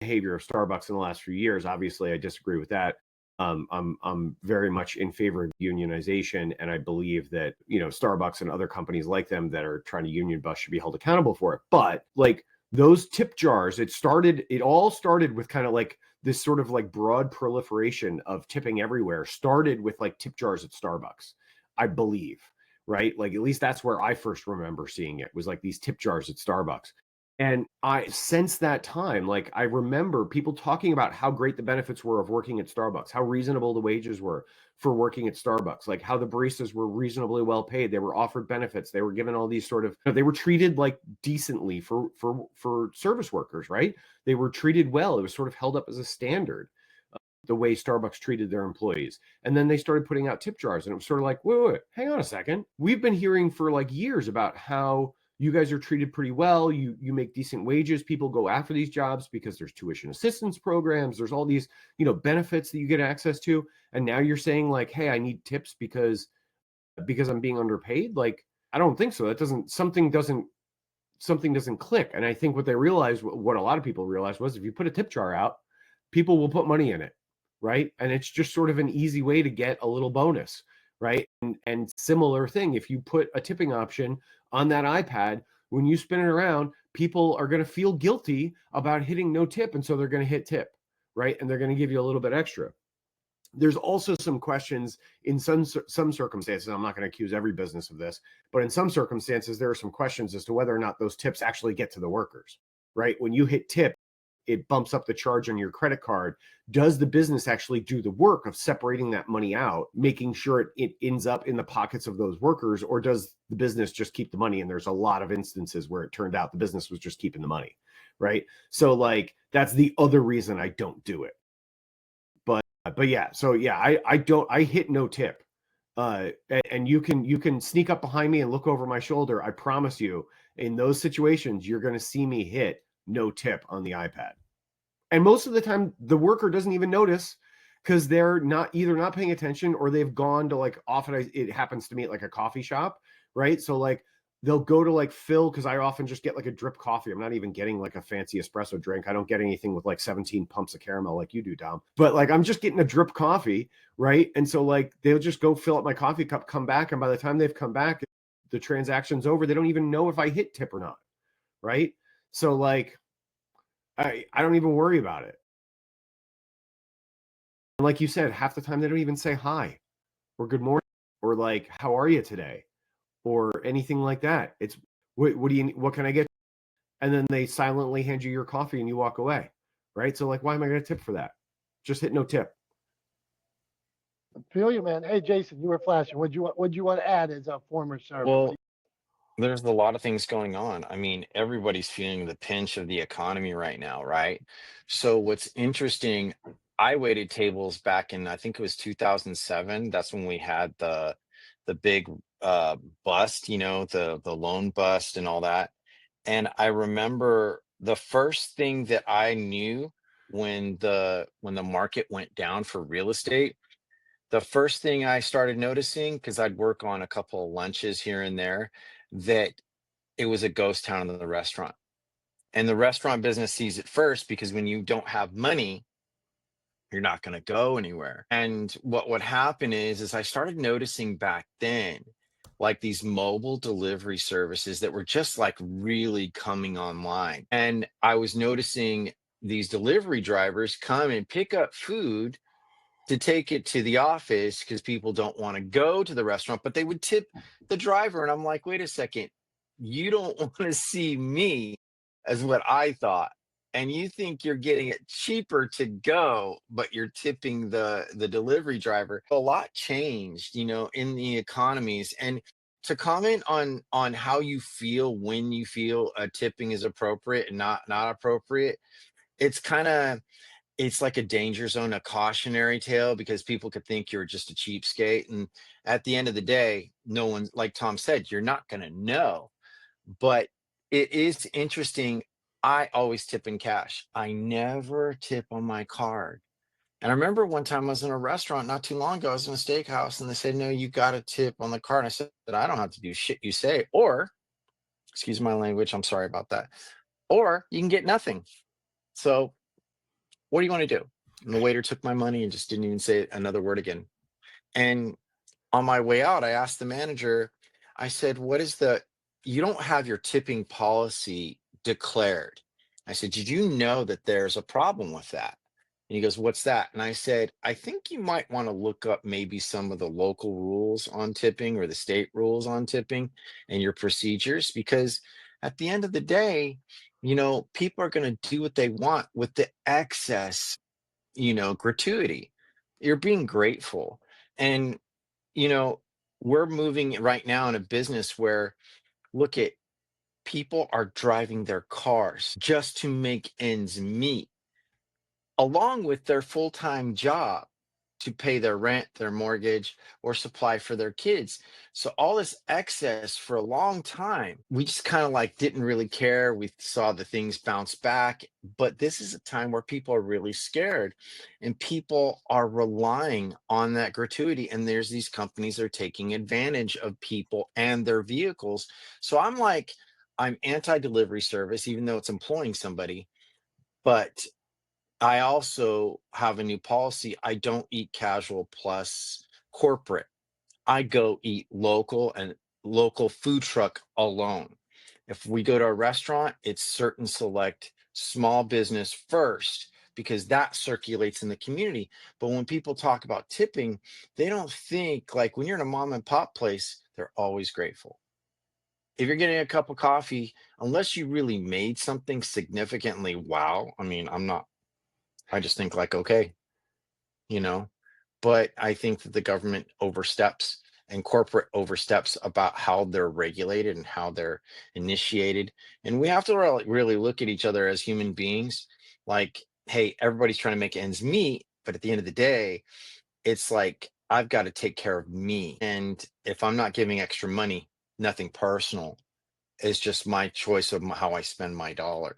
behavior of Starbucks in the last few years. Obviously, I disagree with that. I'm very much in favor of unionization, and I believe that Starbucks and other companies like them that are trying to union bust should be held accountable for it. But like those tip jars, it all started with kind of like this sort of like broad proliferation of tipping everywhere. Started with like tip jars at Starbucks, I believe, right? Like at least that's where I first remember seeing it, was like these tip jars at Starbucks. And since that time, like I remember people talking about how great the benefits were of working at Starbucks, how reasonable the wages were for working at Starbucks, like how the baristas were reasonably well paid. They were offered benefits. They were given all these sort of, they were treated like decently for service workers, right? They were treated well. It was sort of held up as a standard. the way Starbucks treated their employees. And then they started putting out tip jars, and it was sort of like, wait, hang on a second. We've been hearing for like years about how you guys are treated pretty well. You make decent wages. People go after these jobs because there's tuition assistance programs. There's all these, benefits that you get access to. And now you're saying like, hey, I need tips because I'm being underpaid. Like, I don't think so. That doesn't, something doesn't click. And I think what they realized, what a lot of people realized, was if you put a tip jar out, people will put money in it, right? And it's just sort of an easy way to get a little bonus, right? And similar thing, if you put a tipping option on that iPad, when you spin it around, people are going to feel guilty about hitting no tip, and so they're going to hit tip, right? And they're going to give you a little bit extra. There's also some questions in some circumstances. I'm not going to accuse every business of this, but in some circumstances, there are some questions as to whether or not those tips actually get to the workers, right? When you hit tip, it bumps up the charge on your credit card. Does the business actually do the work of separating that money out, making sure it ends up in the pockets of those workers, or does the business just keep the money? And there's a lot of instances where it turned out the business was just keeping the money, right? So like, that's the other reason I don't do it. But yeah, so yeah, I hit no tip. And you can sneak up behind me and look over my shoulder. I promise you, in those situations, you're going to see me hit no tip on the iPad. And most of the time, the worker doesn't even notice because they're either not paying attention, or they've gone to like, often it happens to me at like a coffee shop, right? So like they'll go to like fill, because I often just get like a drip coffee. I'm not even getting like a fancy espresso drink. I don't get anything with like 17 pumps of caramel like you do, Dom. But like I'm just getting a drip coffee, right? And so like they'll just go fill up my coffee cup, come back, and by the time they've come back, the transaction's over. They don't even know if I hit tip or not, right? So like I don't even worry about it. And like you said, half the time they don't even say hi or good morning or like, how are you today? Or anything like that. It's what can I get? And then they silently hand you your coffee and you walk away, right? So like, why am I going to tip for that? Just hit no tip.
I feel you, man. Hey, Jason, you were flashing. What'd you want to add as a former server?
Well, there's a lot of things going on. I mean, everybody's feeling the pinch of the economy right now, right? So what's interesting, I waited tables back in, I think it was 2007. That's when we had the big bust, the loan bust and all that. And I remember the first thing that I knew when the market went down for real estate, the first thing I started noticing, because I'd work on a couple of lunches here and there, that it was a ghost town in the restaurant. And the restaurant business sees it first, because when you don't have money, you're not going to go anywhere. And what would happen is I started noticing back then, like these mobile delivery services that were just like really coming online. And I was noticing these delivery drivers come and pick up food to take it to the office because people don't want to go to the restaurant, but they would tip the driver. And I'm like, wait a second, you don't want to see me as what I thought. And you think you're getting it cheaper to go, but you're tipping the delivery driver. A lot changed, in the economies. And to comment on how you feel when you feel tipping is appropriate and not appropriate, it's kind of it's like a danger zone, a cautionary tale, because people could think you're just a cheapskate. And at the end of the day, no one, like Tom said, you're not going to know. But it is interesting. I always tip in cash. I never tip on my card. And I remember one time I was in a restaurant not too long ago. I was in a steakhouse and they said, no, you got to tip on the card. And I said, I don't have to do shit you say. Or, excuse my language, I'm sorry about that. Or you can get nothing. So what do you want to do? And the waiter took my money and just didn't even say another word again. And on my way out, I asked the manager, I said, you don't have your tipping policy declared. I said, did you know that there's a problem with that? And he goes, what's that? And I said, I think you might want to look up maybe some of the local rules on tipping or the state rules on tipping and your procedures, because at the end of the day, people are going to do what they want with the excess, gratuity. You're being grateful. And, you know, we're moving right now in a business where, look at, people are driving their cars just to make ends meet. along with their full-time job to pay their rent, their mortgage, or supply for their kids. So all this excess for a long time, we just kind of like didn't really care. We saw the things bounce back, but this is a time where people are really scared and people are relying on that gratuity. And there's these companies that are taking advantage of people and their vehicles. So I'm like, I'm anti-delivery service, even though it's employing somebody, but I also have a new policy. I don't eat casual plus corporate. I go eat local and local food truck alone. If we go to a restaurant, it's certain select small business first because that circulates in the community. But when people talk about tipping, they don't think like when you're in a mom and pop place, they're always grateful. If you're getting a cup of coffee, unless you really made something significantly wow, I mean, I just think like, okay, you know, but I think that the government oversteps and corporate oversteps about how they're regulated and how they're initiated. And we have to really look at each other as human beings. Like, hey, everybody's trying to make ends meet, but at the end of the day, it's like I've got to take care of me. And if I'm not giving extra money, nothing personal. It's just my choice of how I spend my dollar.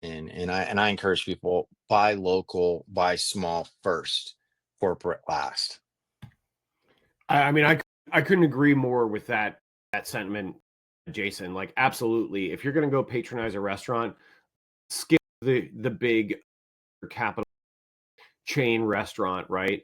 And I encourage people, buy local, buy small first, corporate last.
I mean, I couldn't agree more with that sentiment, Jason. Like, absolutely. If you're going to go patronize a restaurant, skip the big capital chain restaurant, right?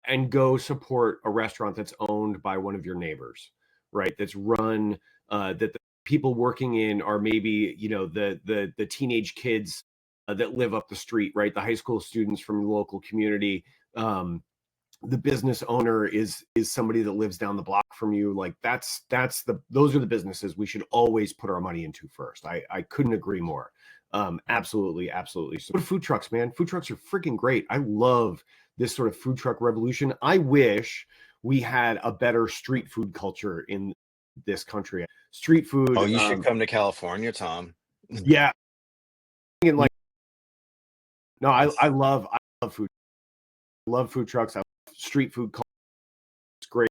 And go support a restaurant that's owned by one of your neighbors, right? That's run that the people working in are maybe, you know, the teenage kids that live up the street, right? The high school students from the local community. The business owner is somebody that lives down the block from you. Like those are the businesses we should always put our money into first. I couldn't agree more. Absolutely. So food trucks, man. Food trucks are freaking great. I love this sort of food truck revolution. I wish we had a better street food culture in this country. Street food.
Oh, you should come to California, Tom.
Yeah. And like, no, I love food. I love food trucks. I love street food culture. It's great.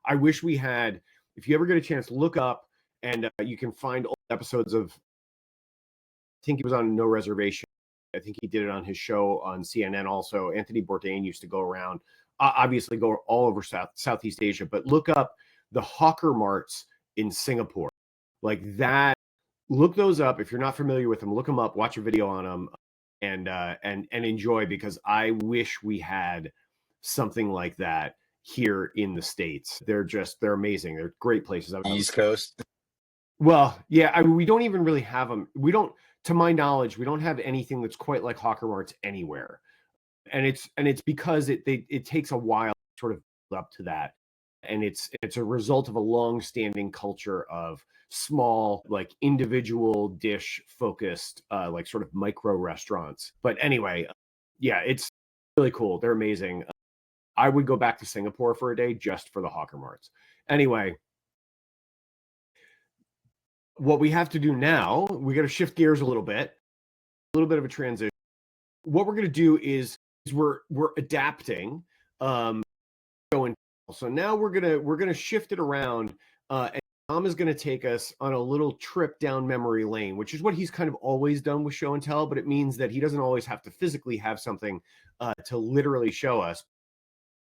I wish we had, if you ever get a chance, look up and you can find old episodes of, I think he was on No Reservation. I think he did it on his show on CNN also. Anthony Bourdain used to go around, obviously go all over Southeast Asia, but look up the hawker marts in Singapore. Like that, look those up. If you're not familiar with them, look them up, watch a video on them and enjoy, because I wish we had something like that here in the States. They're amazing. They're great places.
East Coast.
Well, yeah, I mean, we don't even really have them. We don't, to my knowledge, we don't have anything that's quite like hawker marts anywhere. And it's because it takes a while to sort of build up to that. And it's a result of a long-standing culture of small, like individual dish focused, like sort of micro restaurants. But anyway, yeah, it's really cool. They're amazing. I would go back to Singapore for a day just for the hawker marts. Anyway, what we have to do now, we got to shift gears a little bit of a transition. What we're going to do is we're adapting. Going so now we're gonna shift it around, and Tom is gonna take us on a little trip down memory lane, which is what he's kind of always done with show and tell. But it means that he doesn't always have to physically have something to literally show us.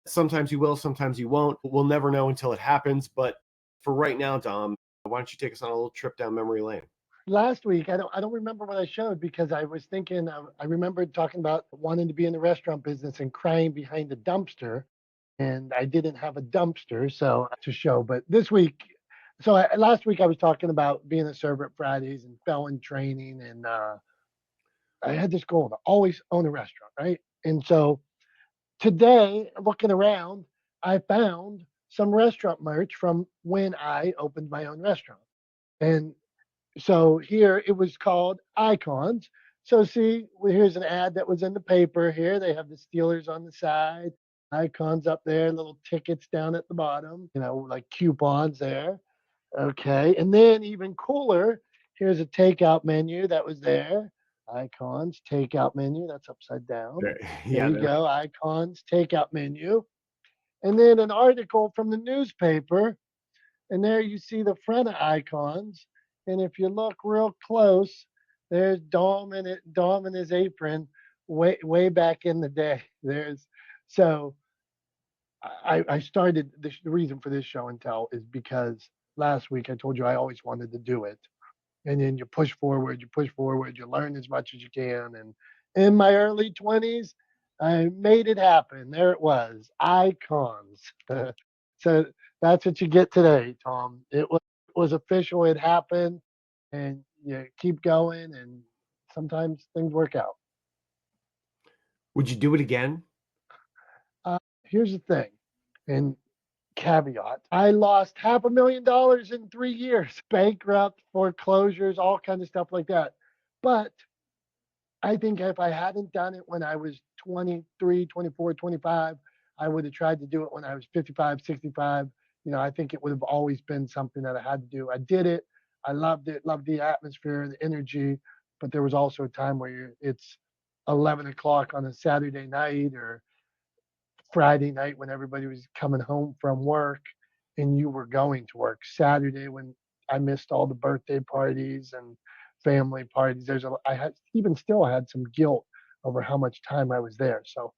Sometimes he will, sometimes he won't. We'll never know until it happens. But for right now, Dom, why don't you take us on a little trip down memory lane?
Last week, I don't remember what I showed because I was thinking, I remembered talking about wanting to be in the restaurant business and crying behind a dumpster. And I didn't have a dumpster so to show. But this week, last week I was talking about being a server at Fridays and felon training, and I had this goal to always own a restaurant, right? And so today, looking around, I found some restaurant merch from when I opened my own restaurant. And so here it was called Icons. So see, here's an ad that was in the paper here. They have the Steelers on the side, icons up there, little tickets down at the bottom, like coupons there. Okay. And then even cooler, here's a takeout menu that was there. icons, takeout menu. That's upside down. There you go. Icons, takeout menu. And then an article from the newspaper. And there you see the front of icons. And if you look real close, there's Dom in his apron way back in the day. So I started the reason for this show and tell is because last week I told you I always wanted to do it. And then you push forward, you learn as much as you can. And in my early 20s, I made it happen. There it was, icons. So that's what you get today, Tom. It was official. It happened, and you keep going, and sometimes things work out.
Would you do it again?
Here's the thing, and caveat: I lost $500,000 in 3 years, bankrupt, foreclosures, all kinds of stuff like that. But I think if I hadn't done it when I was 23, 24, 25, I would have tried to do it when I was 55, 65. I think it would have always been something that I had to do. I did it. I loved it, loved the atmosphere, the energy. But there was also a time where it's 11 o'clock on a Saturday night or Friday night when everybody was coming home from work and you were going to work. Saturday when I missed all the birthday parties and family parties. I had even still had some guilt over how much time I was there. So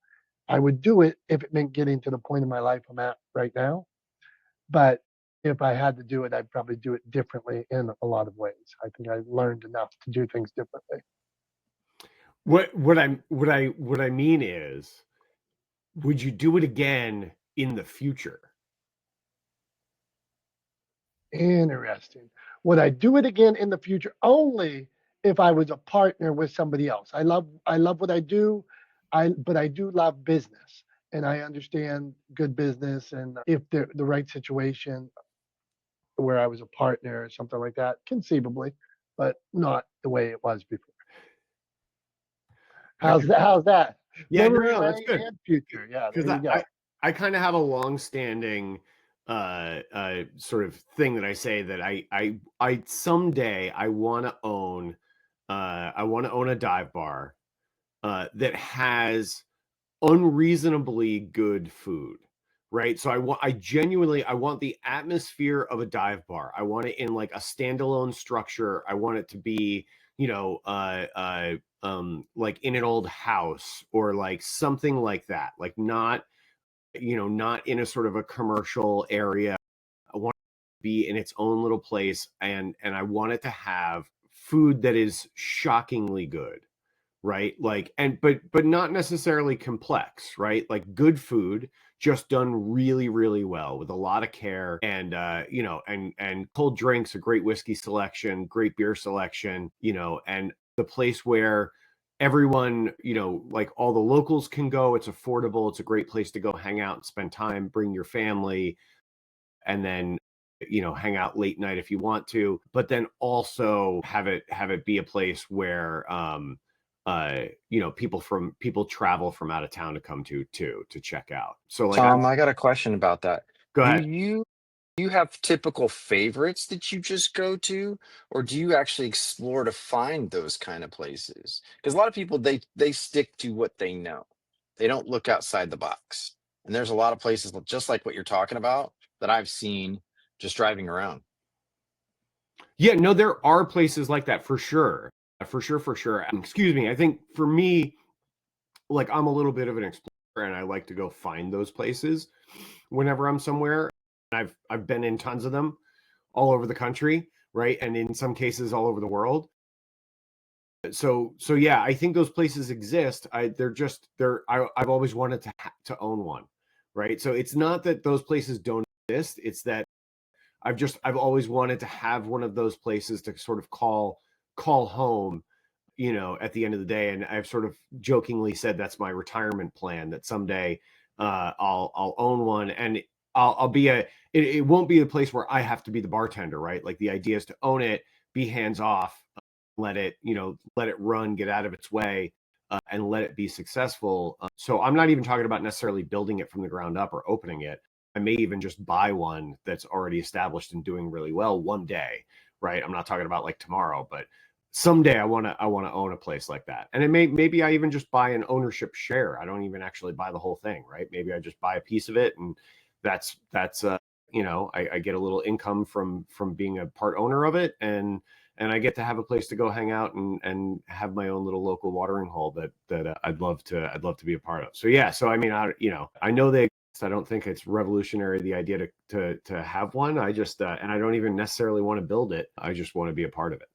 I would do it if it meant getting to the point in my life I'm at right now. But if I had to do it, I'd probably do it differently in a lot of ways. I think I learned enough to do things differently.
What I mean is, would you do it again in the future?
Interesting. Would I do it again in the future? Only if I was a partner with somebody else. I love what I do. But I do love business and I understand good business, and if the right situation where I was a partner or something like that, conceivably, but not the way it was before. How's that? How's that?
Yeah,
Memory
no, that's
lane
good.
and future. Yeah, there
Because
you go.
I kind of have a long-standing sort of thing that I say that I someday I want to own a dive bar that has unreasonably good food, right? So I genuinely I want the atmosphere of a dive bar. I want it in like a standalone structure. I want it to be, like in an old house or like something like that. Like not, not in a sort of a commercial area. I want it to be in its own little place, and I want it to have food that is shockingly good, right? Like, but not necessarily complex, right? Like good food just done really really well with a lot of care, and and cold drinks, a great whiskey selection, great beer selection, and the place where everyone, like all the locals can go. It's affordable, it's a great place to go hang out and spend time, bring your family, and then hang out late night if you want to, but then also have it be a place where people travel from out of town to come to check out. So like
Tom, I got a question about that.
go
Do
ahead.
you have typical favorites that you just go to, or do you actually explore to find those kind of places? Because a lot of people they stick to what they know. They don't look outside the box. And there's a lot of places just like what you're talking about that I've seen just driving around.
Yeah, no, there are places like that for sure. For sure. Excuse me. I think for me, like I'm a little bit of an explorer and I like to go find those places whenever I'm somewhere. I've been in tons of them all over the country, right? And in some cases all over the world. So yeah, I think those places exist. I've always wanted to own one, right? So it's not that those places don't exist. It's that I've always wanted to have one of those places to sort of call home, at the end of the day. And I've sort of jokingly said that's my retirement plan, that someday I'll own one, and I'll be it won't be a place where I have to be the bartender, right? Like the idea is to own it, be hands off, let it run, get out of its way, and let it be successful. So I'm not even talking about necessarily building it from the ground up or opening it. I may even just buy one that's already established and doing really well one day, right? I'm not talking about like tomorrow, but someday I want to own a place like that. And it maybe I even just buy an ownership share. I don't even actually buy the whole thing, right? Maybe I just buy a piece of it, and that's you know, I get a little income from being a part owner of it, and I get to have a place to go hang out and have my own little local watering hole that I'd love to be a part of. So yeah, so I mean, I know they exist. I don't think it's revolutionary, the idea to have one. I just and I don't even necessarily want to build it. I just want to be a part of it.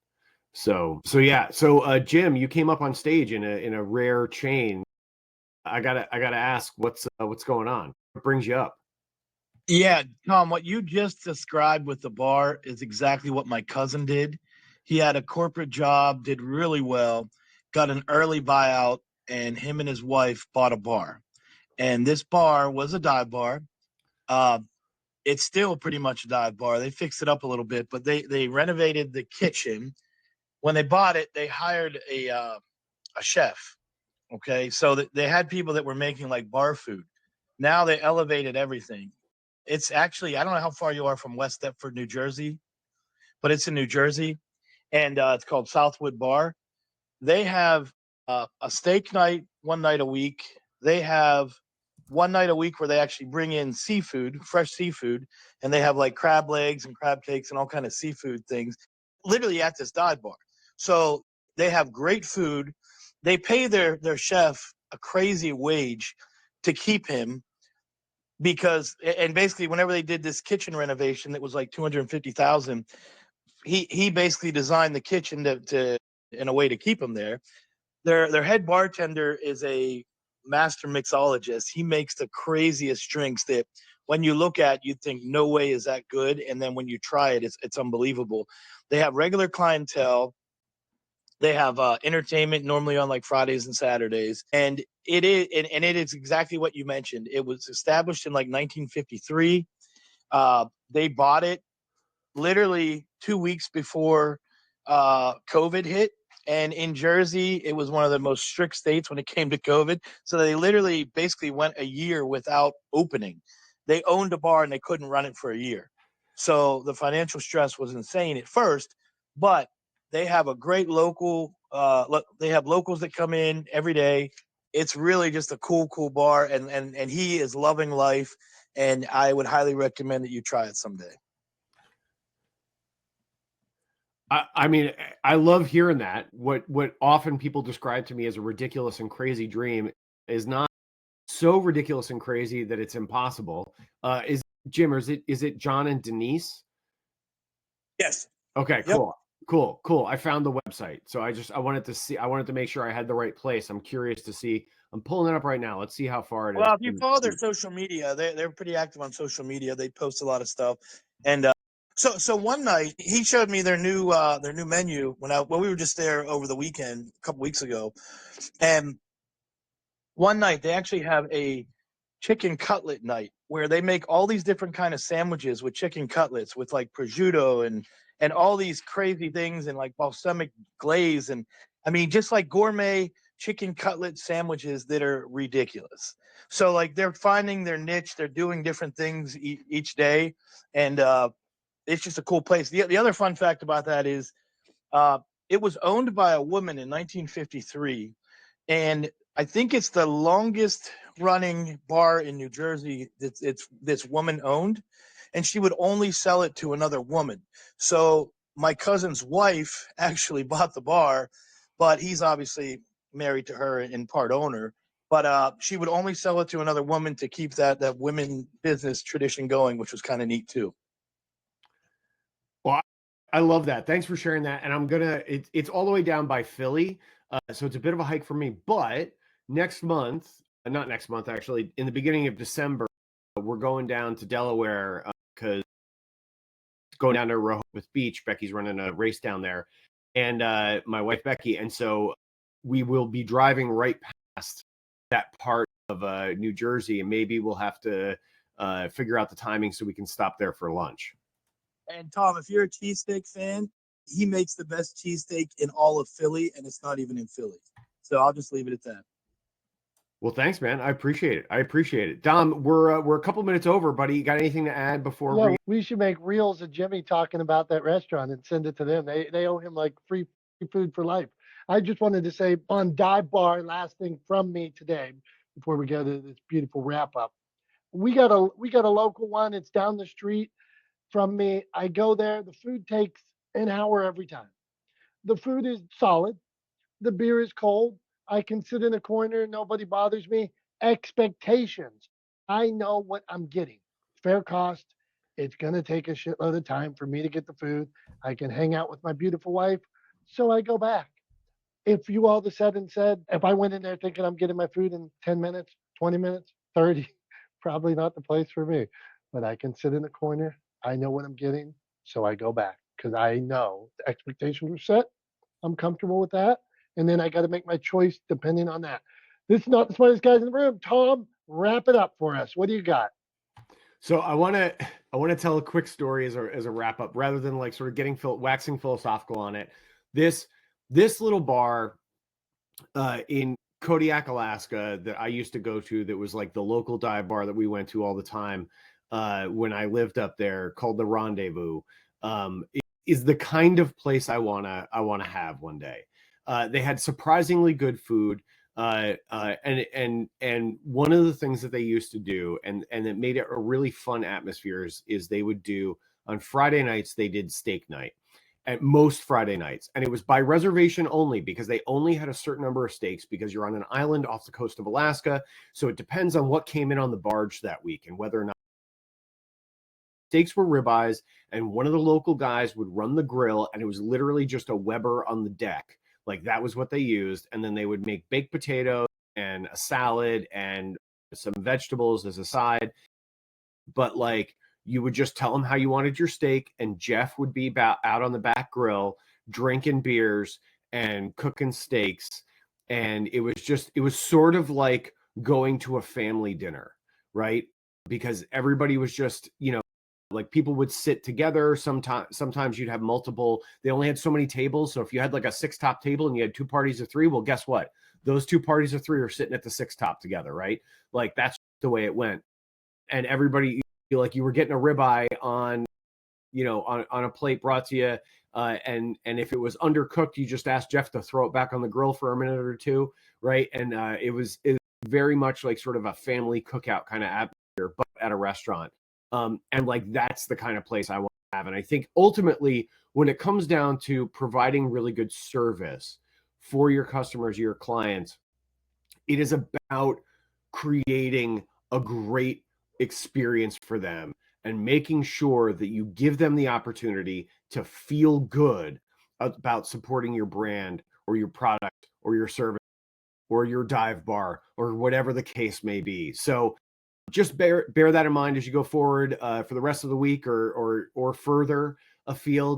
So yeah. So Jim, you came up on stage in a rare change. I gotta ask, what's going on? What brings you up?
Yeah, Tom, what you just described with the bar is exactly what my cousin did. He had a corporate job, did really well, got an early buyout, and him and his wife bought a bar. And this bar was a dive bar. Uh, it's still pretty much a dive bar. They fixed it up a little bit, but they renovated the kitchen. When they bought it, they hired a chef. Okay, so they had people that were making like bar food. Now they elevated everything. It's actually, I don't know how far you are from West Deptford, New Jersey, but it's in New Jersey, and it's called Southwood Bar. They have a steak night one night a week. They have one night a week where they actually bring in seafood, fresh seafood, and they have like crab legs and crab cakes and all kind of seafood things, literally at this dive bar. So they have great food. They pay their chef a crazy wage to keep him because, and basically whenever they did this kitchen renovation that was like 250,000, he basically designed the kitchen to in a way to keep him there. Their head bartender is a master mixologist. He makes the craziest drinks that when you look at, you think no way is that good, and then when you try it, it's unbelievable. They have regular clientele. They have entertainment normally on like Fridays and Saturdays, and it is exactly what you mentioned. It was established in like 1953. They bought it literally 2 weeks before COVID hit. And in Jersey, it was one of the most strict states when it came to COVID. So they literally basically went a year without opening. They owned a bar and they couldn't run it for a year. So the financial stress was insane at first, but they have a great local. They have locals that come in every day. It's really just a cool bar, and he is loving life. And I would highly recommend that you try it someday.
I mean, I love hearing that. What often people describe to me as a ridiculous and crazy dream is not so ridiculous and crazy that it's impossible. Is Jim, or is it John and Denise?
Yes.
Okay,
Yep.
cool. I found the website. So I wanted to make sure I had the right place. I'm curious to see. I'm pulling it up right now. Let's see how far it is.
Well, if you follow their social media, they're pretty active on social media. They post a lot of stuff. And so one night he showed me their new menu when we were just there over the weekend a couple weeks ago. And one night they actually have a chicken cutlet night where they make all these different kind of sandwiches with chicken cutlets with like prosciutto and all these crazy things and like balsamic glaze, and I mean just like gourmet chicken cutlet sandwiches that are ridiculous. So like they're finding their niche, they're doing different things each day, and it's just a cool place. The other fun fact about that is uh, it was owned by a woman in 1953, and I think it's the longest running bar in New Jersey that's woman owned, and she would only sell it to another woman. So my cousin's wife actually bought the bar, but he's obviously married to her and part owner. But she would only sell it to another woman to keep that women business tradition going, which was kind of neat too.
Well, I love that. Thanks for sharing that. And it's all the way down by Philly. So it's a bit of a hike for me, but next month, not next month, actually, in the beginning of December, we're going down to Delaware because going down to Rehoboth Beach. Becky's running a race down there, and my wife Becky. And so we will be driving right past that part of New Jersey, and maybe we'll have to figure out the timing so we can stop there for lunch.
And Tom, if you're a cheesesteak fan, he makes the best cheesesteak in all of Philly, and it's not even in Philly. So I'll just leave it at that.
Well, thanks, man. I appreciate it. Dom, we're a couple minutes over, buddy. You got anything to add before
Yeah, we should make reels of Jimmy talking about that restaurant and send it to them. They owe him like free food for life. I just wanted to say on Dive Bar, last thing from me today before we go to this beautiful wrap up. We got a local one. It's down the street from me. I go there. The food takes an hour every time. The food is solid. The beer is cold. I can sit in a corner. Nobody bothers me. Expectations. I know what I'm getting. Fair cost. It's going to take a shitload of time for me to get the food. I can hang out with my beautiful wife. So I go back. If you all of a sudden said, if I went in there thinking I'm getting my food in 10 minutes, 20 minutes, 30, probably not the place for me. But I can sit in the corner. I know what I'm getting. So I go back because I know the expectations were set. I'm comfortable with that. And then I got to make my choice depending on that. This is not the smartest guys in the room. Tom, wrap it up for us. What do you got?
So I want to tell a quick story as a wrap up, rather than like sort of getting waxing philosophical on it. This little bar in Kodiak, Alaska, that I used to go to, that was like the local dive bar that we went to all the time when I lived up there, called the Rendezvous, is the kind of place I wanna have one day. They had surprisingly good food. And one of the things that they used to do, and it made it a really fun atmosphere, is they would do, on Friday nights, they did steak night at most Friday nights. And it was by reservation only, because they only had a certain number of steaks, because you're on an island off the coast of Alaska. So it depends on what came in on the barge that week and whether or not steaks were ribeyes. And one of the local guys would run the grill, and it was literally just a Weber on the deck. Like, that was what they used. And then they would make baked potatoes and a salad and some vegetables as a side. But like, you would just tell him how you wanted your steak, and Jeff would be out on the back grill drinking beers and cooking steaks. And it was sort of like going to a family dinner, right? Because everybody was just, like, people would sit together. Sometimes you'd have multiple. They only had so many tables. So if you had like a 6-top table and you had 2 parties of 3, well, guess what? Those 2 parties of 3 are sitting at the 6-top together, right? Like, that's the way it went. And everybody, feel like you were getting a ribeye on a plate brought to you. And if it was undercooked, you just asked Jeff to throw it back on the grill for a minute or two, right? And it was very much like sort of a family cookout kind of atmosphere, but at a restaurant. And like, that's the kind of place I want to have. And I think ultimately, when it comes down to providing really good service for your customers, your clients, it is about creating a great experience for them and making sure that you give them the opportunity to feel good about supporting your brand or your product or your service or your dive bar or whatever the case may be. So just bear that in mind as you go forward for the rest of the week or further afield.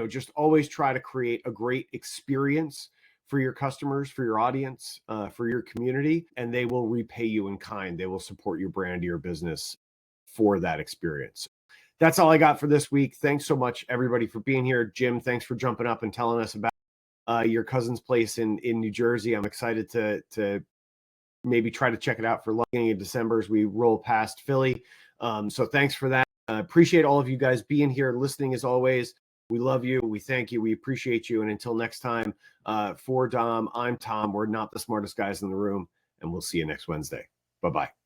Just always try to create a great experience for your customers, for your audience, for your community, and they will repay you in kind. They will support your brand, your business for that experience. That's all I got for this week. Thanks so much, everybody, for being here. Jim, thanks for jumping up and telling us about your cousin's place in New Jersey. I'm excited to maybe try to check it out for beginning of December as we roll past Philly. So thanks for that. Appreciate all of you guys being here, listening as always. We love you. We thank you. We appreciate you. And until next time, for Dom, I'm Tom. We're not the smartest guys in the room, and we'll see you next Wednesday. Bye-bye.